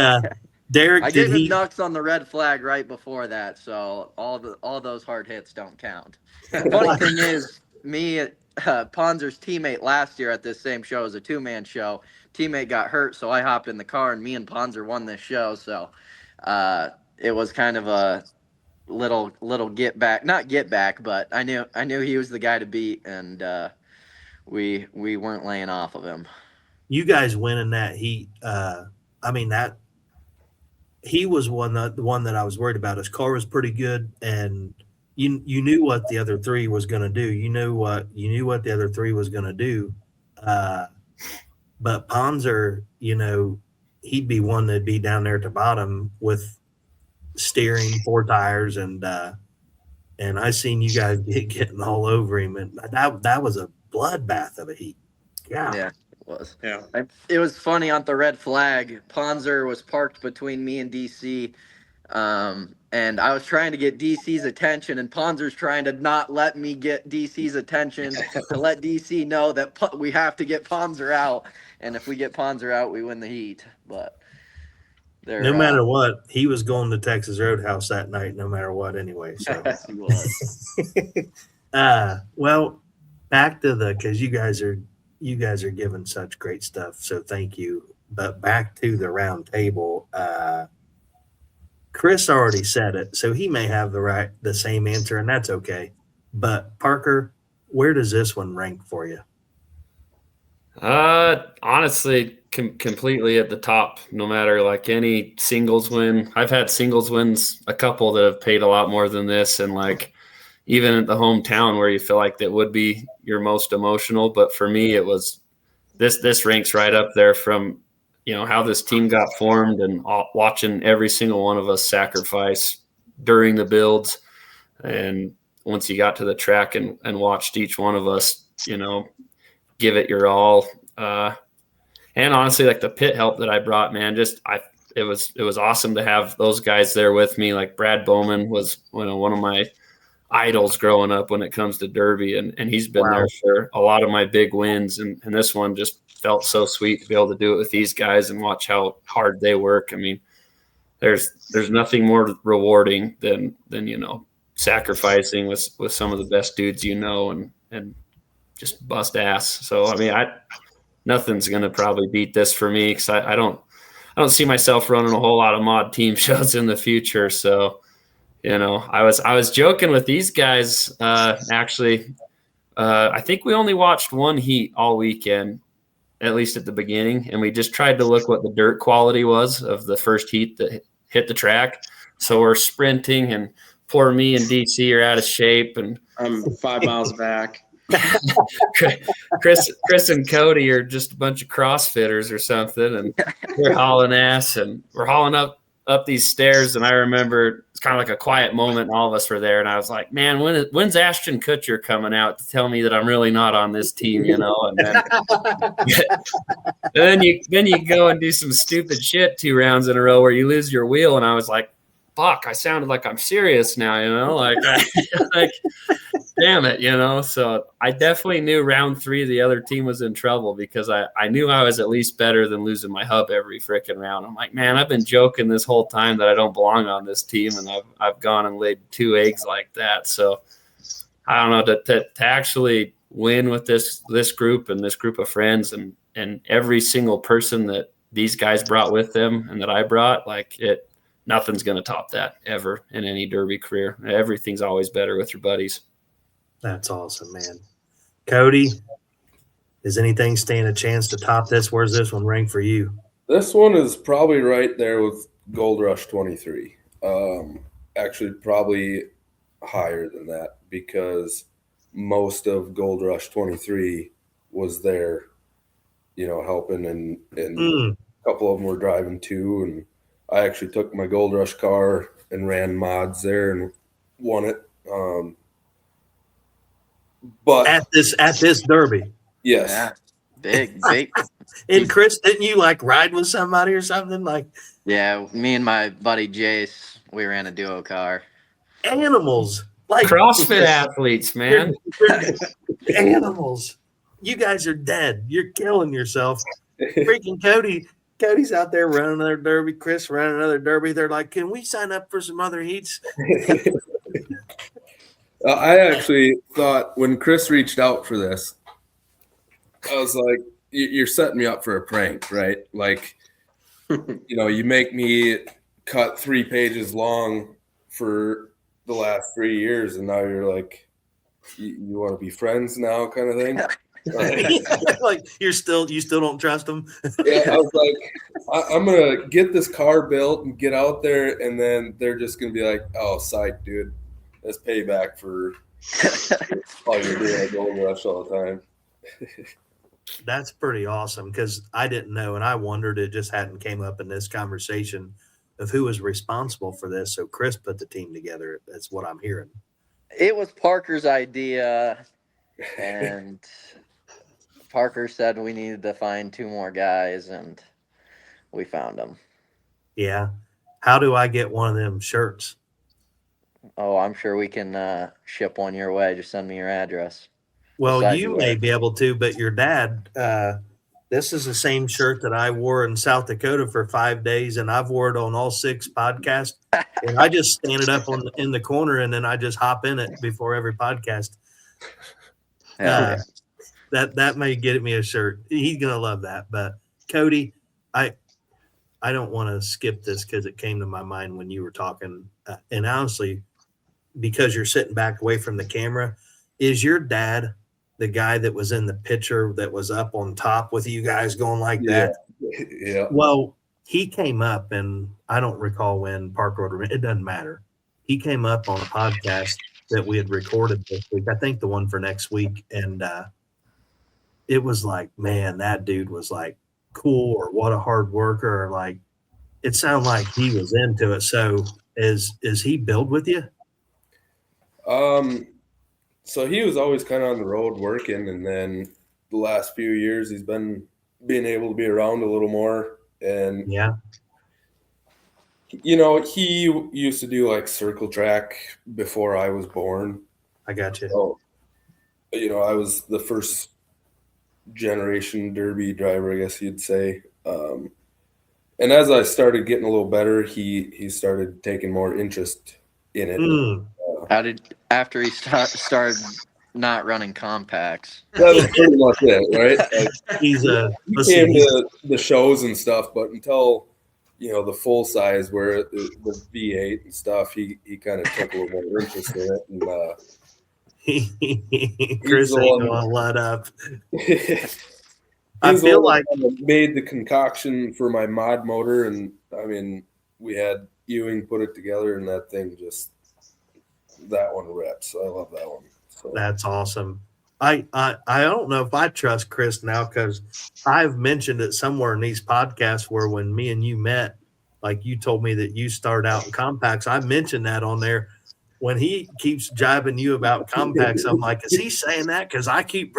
Derek? I gave him nucks on the red flag right before that, so all those hard hits don't count. The funny thing is, me, Ponzer's teammate last year at this same show, was a 2-man show. Teammate got hurt, so I hopped in the car, and me and Ponzer won this show. So it was kind of a little not get back, but I knew he was the guy to beat, and we weren't laying off of him. You guys winning that heat, I mean that he was the one that I was worried about. His car was pretty good, and you knew what the other 3 was going to do. You knew what the other 3 was going to do. But Ponzer, he'd be one that'd be down there at the bottom with steering, 4 tires, and I seen you guys getting all over him, and that was a bloodbath of a heat. Yeah, it was. Yeah, it was funny on the red flag. Ponzer was parked between me and DC, and I was trying to get DC's attention, and Ponzer's trying to not let me get DC's attention to let DC know that we have to get Ponzer out, and if we get Ponzer out, we win the heat. But no matter what, he was going to Texas Roadhouse that night, no matter what, anyway. So he was. Well, back to because you guys are giving such great stuff, so thank you. But back to the round table. Chris already said it, so he may have the same answer, and that's okay. But Parker, where does this one rank for you? Honestly, completely at the top. No matter like any singles win, I've had singles wins, a couple that have paid a lot more than this, and like even at the hometown where you feel like that would be your most emotional. But for me, it was this ranks right up there from how this team got formed and watching every single one of us sacrifice during the builds. And once you got to the track and watched each one of us, give it your all. And honestly, like the pit help that I brought, man, it was awesome to have those guys there with me. Like Brad Bowman was one of my idols growing up when it comes to Derby. And he's been there for a lot of my big wins. And this one just felt so sweet to be able to do it with these guys and watch how hard they work. I mean, there's nothing more rewarding than sacrificing with some of the best dudes and just bust ass. So I mean, nothing's gonna probably beat this for me because I don't see myself running a whole lot of mod team shows in the future. So I was joking with these guys actually I think we only watched one heat all weekend, at least at the beginning, and we just tried to look what the dirt quality was of the first heat that hit the track. So we're sprinting, and poor me and DC are out of shape, and I'm 5 miles back. Chris and Cody are just a bunch of CrossFitters or something, and we're hauling ass, and we're hauling up these stairs. And I remember it's kind of like a quiet moment, and all of us were there, and I was like, man, when's Ashton Kutcher coming out to tell me that I'm really not on this team, you know? And then then you go and do some stupid shit 2 rounds in a row where you lose your wheel, and I was like, fuck, I sounded like I'm serious now, you know, like damn it, you know. So I definitely knew round 3 the other team was in trouble, because I knew I was at least better than losing my hub every freaking round. I'm like, man, I've been joking this whole time that I don't belong on this team, and I've gone and laid 2 eggs like that. So I don't know, to actually win with this group and this group of friends, and every single person that these guys brought with them and that I brought, like nothing's going to top that ever in any derby career. Everything's always better with your buddies. That's awesome, man. Cody, is anything stand a chance to top this? Where's this one rank for you? This one is probably right there with Gold Rush 23. Actually, probably higher than that, because most of Gold Rush 23 was there, you know, helping, and a couple of them were driving too. And I actually took my Gold Rush car and ran mods there and won it. But at this derby, yes, Yeah. Big. And Chris, didn't you like ride with somebody or something? Like, Yeah, me and my buddy Jace, we ran a duo car. animals, like CrossFit athletes, man. animals. You guys are dead. You're killing yourself. Freaking Cody's out there running another derby. Chris running another derby. They're like, can we sign up for some other heats? I actually thought when Chris reached out for this, I was like, you're setting me up for a prank, right? Like, you know, you make me cut 3 pages long for the last 3 years, and now you're like, you want to be friends now, kind of thing. Like you still don't trust them. Yeah, I was like, I'm gonna get this car built and get out there, and then they're just gonna be like, oh, psych, dude, that's payback for all you're doing at Gold Rush all the time. That's pretty awesome, because I didn't know, and I wondered, it just hadn't came up in this conversation of who was responsible for this. So Chris put the team together. That's what I'm hearing. It was Parker's idea, and Parker said we needed to find 2 more guys, and we found them. Yeah. How do I get one of them shirts? Oh, I'm sure we can ship one your way. Just send me your address. Well, Besides you you, may be able to, but your dad, this is the same shirt that I wore in South Dakota for 5 days, and I've worn it on all 6 podcasts. And I just stand it up in the corner, and then I just hop in it before every podcast. That may get me a shirt. He's gonna love that. But Cody, I don't want to skip this because it came to my mind when you were talking. And honestly, because you're sitting back away from the camera, is your dad the guy that was in the picture that was up on top with you guys going like that? Yeah. Well, he came up, and I don't recall when Parker ordered it. It doesn't matter. He came up on a podcast that we had recorded this week. I think the one for next week. And it was like, man, that dude was like cool, or what a hard worker. Or like, it sounded like he was into it. So is he build with you? So he was always kind of on the road working, and then the last few years he's been being able to be around a little more. And yeah, you know, he used to do like circle track before I was born. I got you. So, you know, I was the first generation derby driver, I guess you'd say. And as I started getting a little better, he started taking more interest in it. After he started not running compacts? That was pretty much it, right? Like, he came to the shows and stuff, but until, you know, the full size where the V8 and stuff, he kind of took a little more interest in it. And Chris the ain't one- gonna let up. He's I the feel one like that made the concoction for my mod motor, and I mean, we had Ewing put it together, and that thing that one rips. I love that one. So. that's awesome. I don't know if I trust Chris now because I've mentioned it somewhere in these podcasts where when me and you met, like you told me that you started out in compacts. I mentioned that on there. When he keeps jibing you about compacts, I'm like, is he saying that? Because I keep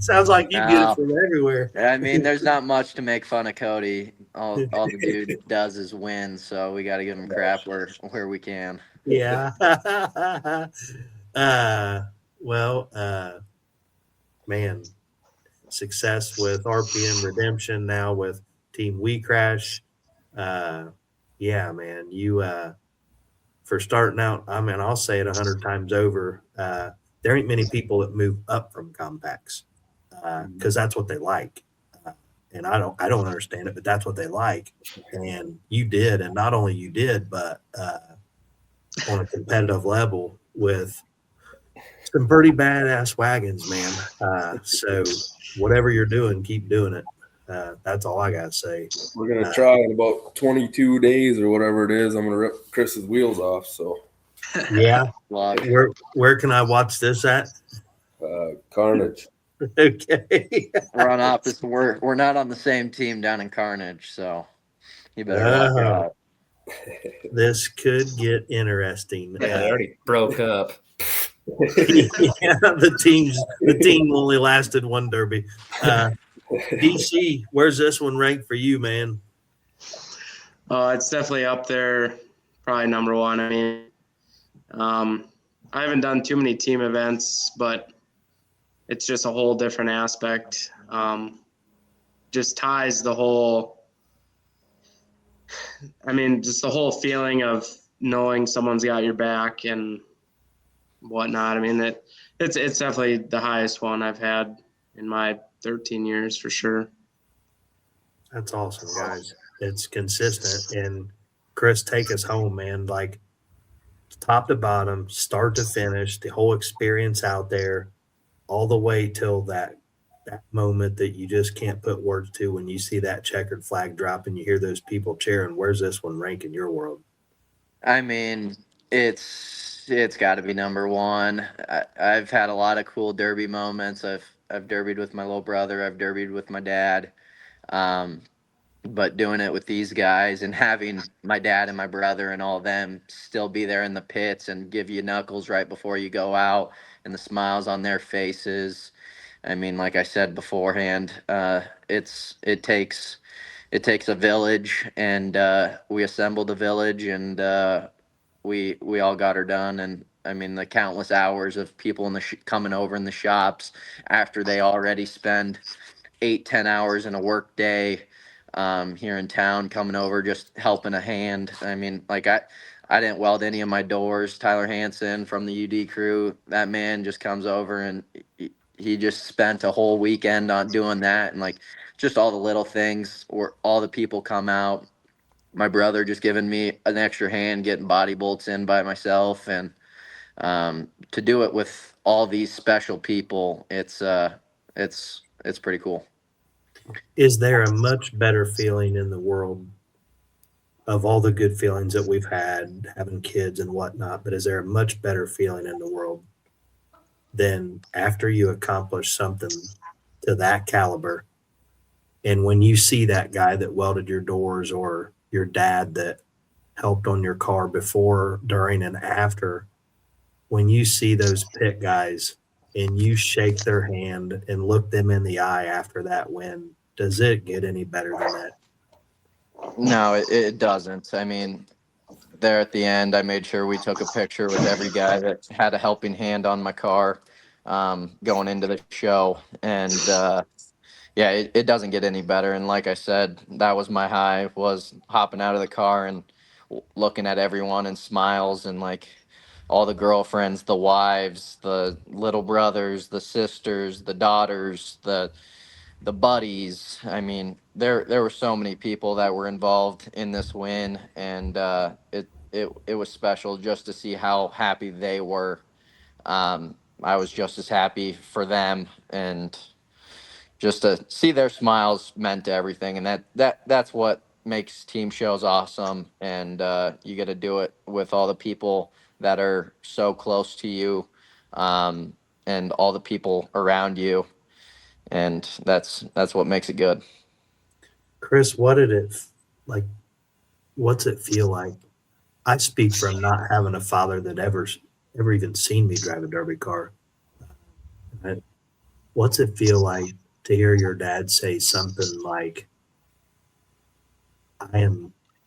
sounds like you get it from everywhere. I mean, there's not much to make fun of Cody. All the dude does is win, so we got to give him crap where we can. Yeah. Man, success with RPM Redemption, now with Team WeCrash. Yeah, man, you for starting out, I mean, I'll say it 100 times over. There ain't many people that move up from compacts because that's what they like. And I don't understand it, but that's what they like. And you did, and not only you did, but on a competitive level with some pretty badass wagons, man. So whatever you're doing, keep doing it. That's all I gotta say. We're gonna try in about 22 days or whatever it is. I'm gonna rip Chris's wheels off. So yeah, where can I watch this at? Carnage. Okay, we're on opposite. We're not on the same team down in Carnage, so you better watch out. This could get interesting. Yeah, they already broke up. Yeah, the team only lasted one derby. DC, where's this one ranked for you, man? It's definitely up there, probably number one. I mean, I haven't done too many team events, but it's just a whole different aspect. Just ties the whole, I mean, just the whole feeling of knowing someone's got your back and whatnot. I mean, it's definitely the highest one I've had in my 13 years for sure. That's awesome, guys. It's consistent. And Chris, take us home, man. Like top to bottom, start to finish, the whole experience out there, all the way till that moment that you just can't put words to when you see that checkered flag drop and you hear those people cheering. Where's this one rank in your world? I mean, it's got to be number one. I've had a lot of cool derby moments. I've derbied with my little brother. I've derbied with my dad. But doing it with these guys and having my dad and my brother and all of them still be there in the pits and give you knuckles right before you go out and the smiles on their faces. I mean, like I said beforehand, it takes a village, and we assembled a village, and we all got her done. And I mean, the countless hours of people in the coming over in the shops after they already spend 8-10 hours in a work day here in town, coming over just helping a hand. I mean, like I didn't weld any of my doors. Tyler Hansen from the UD crew, that man just comes over and he just spent a whole weekend on doing that, and like just all the little things where all the people come out. My brother just giving me an extra hand getting body bolts in by myself, and to do it with all these special people, it's pretty cool. Is there a much better feeling in the world of all the good feelings that we've had having kids and whatnot, but is there a much better feeling in the world than after you accomplish something to that caliber, and when you see that guy that welded your doors or your dad that helped on your car before, during, and after, when you see those pit guys and you shake their hand and look them in the eye after that win, does it get any better than that? No, it doesn't. I mean, there at the end, I made sure we took a picture with every guy that had a helping hand on my car going into the show. And yeah, it doesn't get any better. And like I said, that was my high, was hopping out of the car and looking at everyone and smiles, and like all the girlfriends, the wives, the little brothers, the sisters, the daughters, the buddies. I mean, there were so many people that were involved in this win, and it was special just to see how happy they were. I was just as happy for them, and just to see their smiles meant everything. And that's what makes team shows awesome. And you get to do it with all the people that are so close to you, and all the people around you, and that's what makes it good. Chris, like? What's it feel like? I speak from not having a father that ever even seen me drive a derby car. What's it feel like to hear your dad say something like,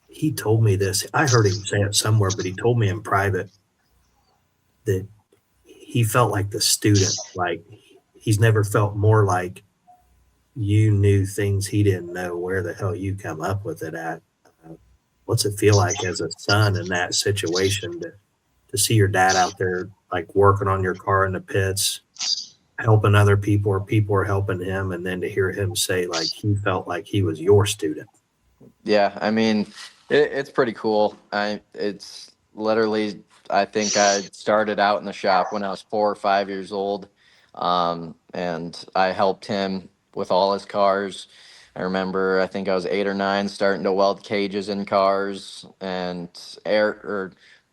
he told me this. I heard him say it somewhere, but he told me in private that he felt like the student, like he's never felt more like you knew things he didn't know. Where the hell you come up with it at? What's it feel like as a son in that situation to see your dad out there, like working on your car in the pits, helping other people, or people are helping him, and then to hear him say like he felt like he was your student? Yeah, I mean, it's pretty cool. It's literally, I think I started out in the shop when I was 4 or 5 years old, and I helped him with all his cars. I remember, I think I was 8 or 9, starting to weld cages in cars, and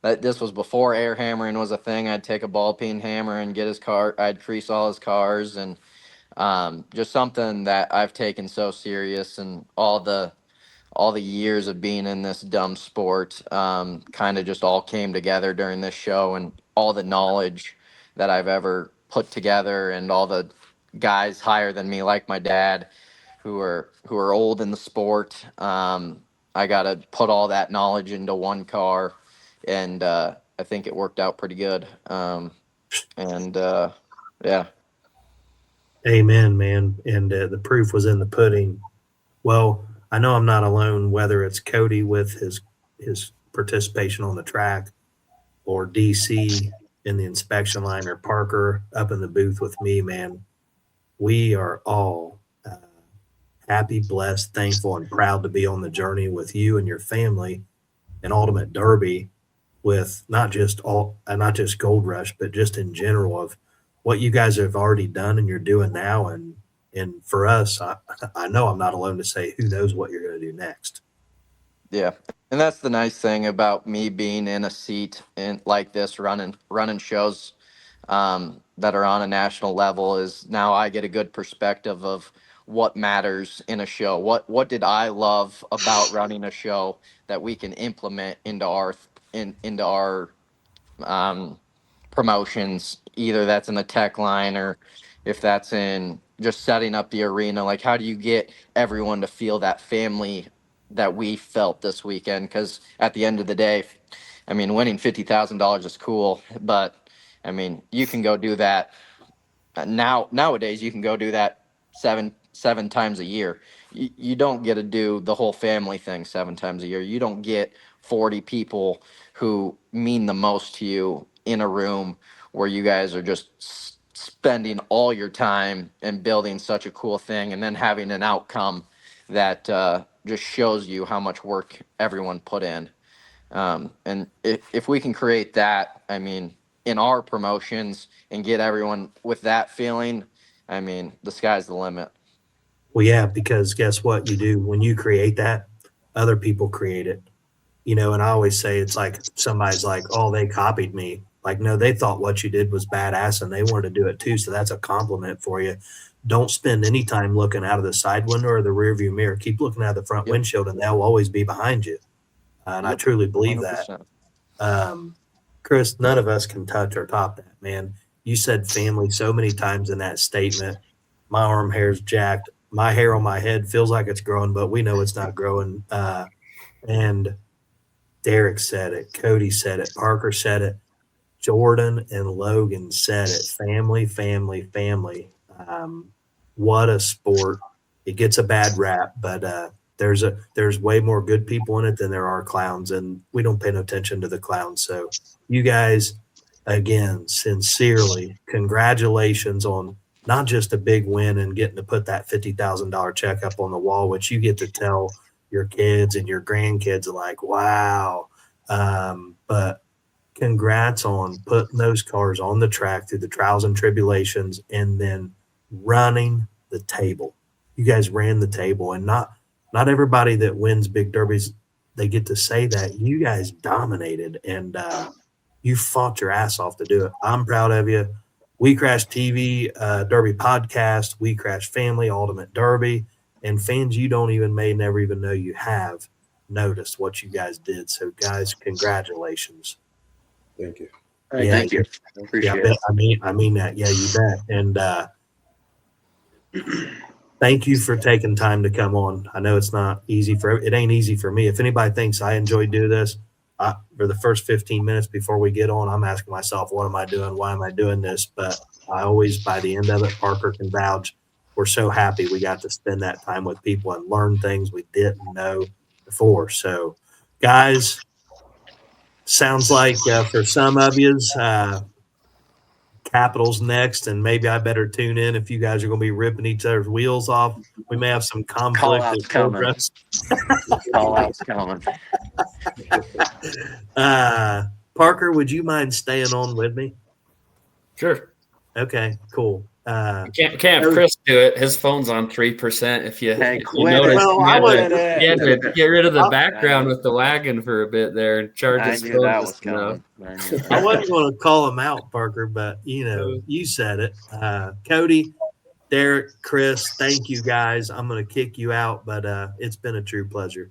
this was before air hammering was a thing. I'd take a ball peen hammer and get his car. I'd crease all his cars, and just something that I've taken so serious, and all the years of being in this dumb sport kind of just all came together during this show, and all the knowledge that I've ever put together, and all the guys higher than me, like my dad, who are old in the sport. I got to put all that knowledge into one car, and I think it worked out pretty good. Yeah. Amen, man. And the proof was in the pudding. Well, I know I'm not alone, whether it's Cody with his participation on the track, or DC in the inspection line, or Parker up in the booth with me, man. We are all happy, blessed, thankful, and proud to be on the journey with you and your family and Ultimate Derby, with not just Gold Rush, but just in general of what you guys have already done and you're doing now. And for us, I know I'm not alone to say, who knows what you're going to do next. Yeah. And that's the nice thing about me being in a seat like this, running shows that are on a national level, is now I get a good perspective of what matters in a show. What did I love about running a show that we can implement into our promotions, either that's in the tech line, or if that's in just setting up the arena. Like, how do you get everyone to feel that family that we felt this weekend? Because at the end of the day, I mean, winning $50,000 is cool, but I mean, you can go do that nowadays. You can go do that seven times a year. You don't get to do the whole family thing 7 times a year. You don't get 40 people who mean the most to you in a room where you guys are just spending all your time and building such a cool thing, and then having an outcome that just shows you how much work everyone put in. And if we can create that, I mean, in our promotions, and get everyone with that feeling, I mean, the sky's the limit. Well, yeah, because guess what you do when you create that, other people create it, and I always say, it's like somebody's like, oh, they copied me. Like, no, they thought what you did was badass and they wanted to do it too. So that's a compliment for you. Don't spend any time looking out of the side window or the rear view mirror. Keep looking out of the front windshield, and they'll always be behind you. And I truly believe 100%. That. Chris, none of us can touch or top that, man. You said family so many times in that statement. My arm hair's jacked. My hair on my head feels like it's growing, but we know it's not growing. And Derek said it. Cody said it. Parker said it. Jordan and Logan said it. Family, family, family. What a sport. It gets a bad rap, but there's way more good people in it than there are clowns, and we don't pay no attention to the clowns. So you guys, again, sincerely, congratulations on not just a big win and getting to put that $50,000 check up on the wall, which you get to tell your kids and your grandkids, like, wow. But congrats on putting those cars on the track through the trials and tribulations and then running the table. You guys ran the table, and not everybody that wins big derbies, they get to say that. You guys dominated, and you fought your ass off to do it. I'm proud of you. WeCrashTV, Derby Podcast, WeCrash Family, Ultimate Derby, and fans you don't even never even know you have noticed what you guys did. So, guys, congratulations. Thank you. Thank you. Appreciate it. I mean that. Yeah, you bet. And thank you for taking time to come on. I know it ain't easy for me. If anybody thinks I enjoy doing this, for the first 15 minutes before we get on, I'm asking myself, what am I doing? Why am I doing this? But I always, by the end of it, Parker can vouch, we're so happy we got to spend that time with people and learn things we didn't know before. So, guys, sounds like for some of yous, Capitals next, and maybe I better tune in if you guys are going to be ripping each other's wheels off. We may have some conflict. Call-outs coming. Call-outs coming. Parker, would you mind staying on with me? Sure. Okay, cool. Can't have Chris do it. His phone's on 3%. If you notice, you had to get rid of the background with the lagging for a bit there and charge his phone. That was coming. I wasn't going to call him out, Parker, but you said it. Cody, Derek, Chris, thank you guys. I'm going to kick you out, but it's been a true pleasure.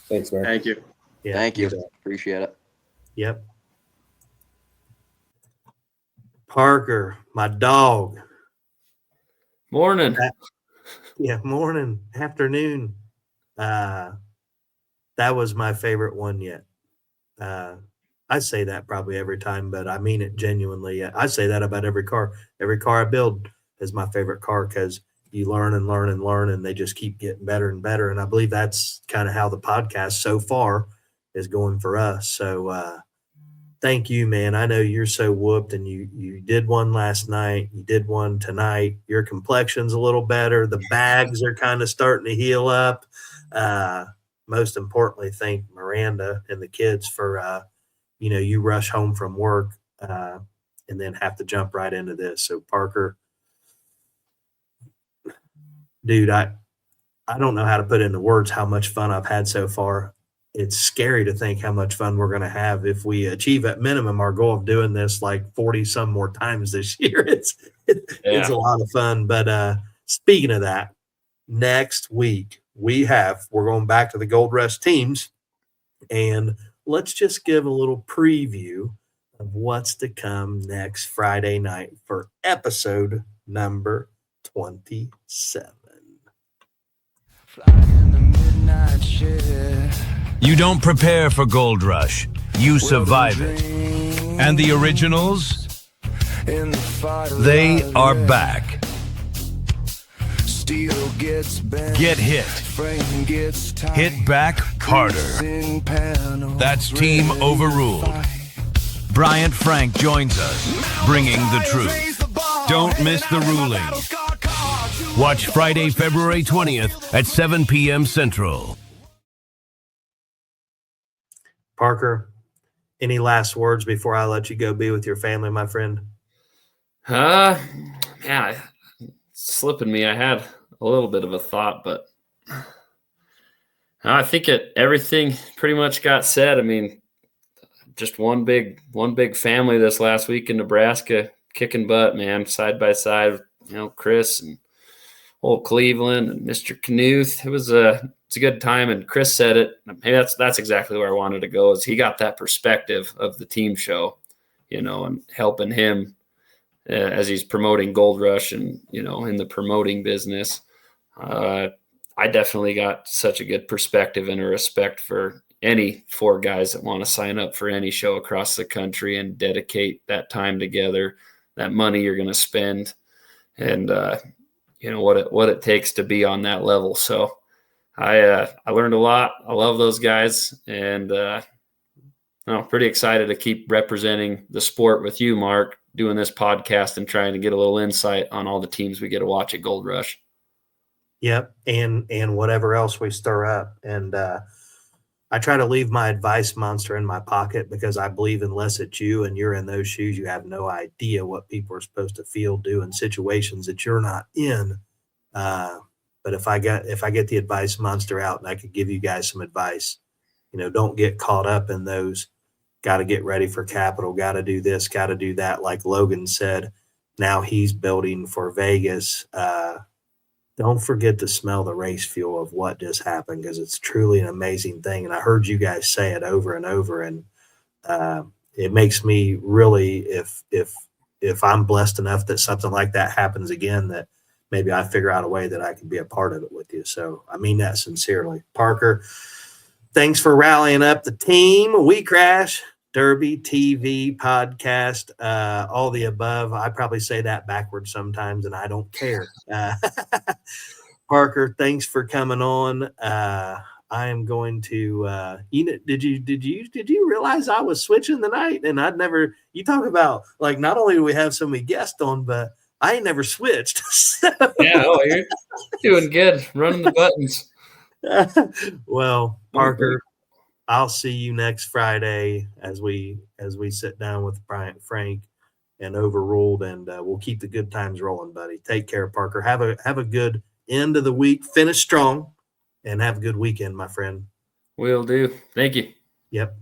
Thanks, man. Thank you. Yeah, Thank you. Appreciate it. Yep. Parker, my dog. Morning. Morning, afternoon. That was my favorite one yet. I say that probably every time, but I mean it genuinely. I say that about every car. Every car I build is my favorite car because you learn and learn and learn, and they just keep getting better and better. And I believe that's kind of how the podcast so far is going for us. So thank you, man. I know you're so whooped, and you did one last night. You did one tonight. Your complexion's a little better. The bags are kind of starting to heal up. Most importantly, thank Miranda and the kids for, you rush home from work and then have to jump right into this. So, Parker, dude, I don't know how to put into words how much fun I've had so far. It's scary to think how much fun we're going to have if we achieve at minimum our goal of doing this like 40 some more times this year. It's a lot of fun. But speaking of that, next week we're going back to the Gold Rush teams, and let's just give a little preview of what's to come next Friday night for episode number 27. You don't prepare for Gold Rush, you survive it. And the originals? They are back. Get hit. Hit back harder. That's Team Overruled. Bryant Frank joins us, bringing the truth. Don't miss the ruling. Watch Friday, February 20th at 7 p.m. Central. Parker, any last words before I let you go be with your family, my friend? Yeah, slipping me. I had a little bit of a thought, but I think everything pretty much got said. I mean, just one big family this last week in Nebraska, kicking butt, man, side by side. Chris and old Cleveland and Mr. Knuth. It's a good time, and Chris said it. Maybe that's exactly where I wanted to go. Is he got that perspective of the team show, and helping him as he's promoting Gold Rush and in the promoting business. I definitely got such a good perspective and a respect for any four guys that want to sign up for any show across the country and dedicate that time together, that money you're going to spend, and what it takes to be on that level. So I learned a lot. I love those guys, and I'm pretty excited to keep representing the sport with you, Mark, doing this podcast and trying to get a little insight on all the teams we get to watch at Gold Rush. Yep, and whatever else we stir up. And I try to leave my advice monster in my pocket because I believe unless it's you and you're in those shoes, you have no idea what people are supposed to feel, do in situations that you're not in. But if I get the advice monster out and I could give you guys some advice, don't get caught up in those. Got to get ready for capital. Got to do this. Got to do that. Like Logan said, now he's building for Vegas. Don't forget to smell the race fuel of what just happened, because it's truly an amazing thing. And I heard you guys say it over and over, and it makes me really, if I'm blessed enough that something like that happens again, that maybe I figure out a way that I can be a part of it with you. So I mean that sincerely. Parker, thanks for rallying up the team. We Crash Derby TV podcast, all the above. I probably say that backwards sometimes, and I don't care. Parker, thanks for coming on. I am going to. Did you realize I was switching the night? And I'd never. You talk about, like, not only do we have so many guests on, but I ain't never switched. So. Yeah, you're doing good, running the buttons. Well, Parker, I'll see you next Friday as we sit down with Bryant Frank and Overruled, and we'll keep the good times rolling, buddy. Take care, Parker. Have a good end of the week. Finish strong, and have a good weekend, my friend. Will do. Thank you. Yep.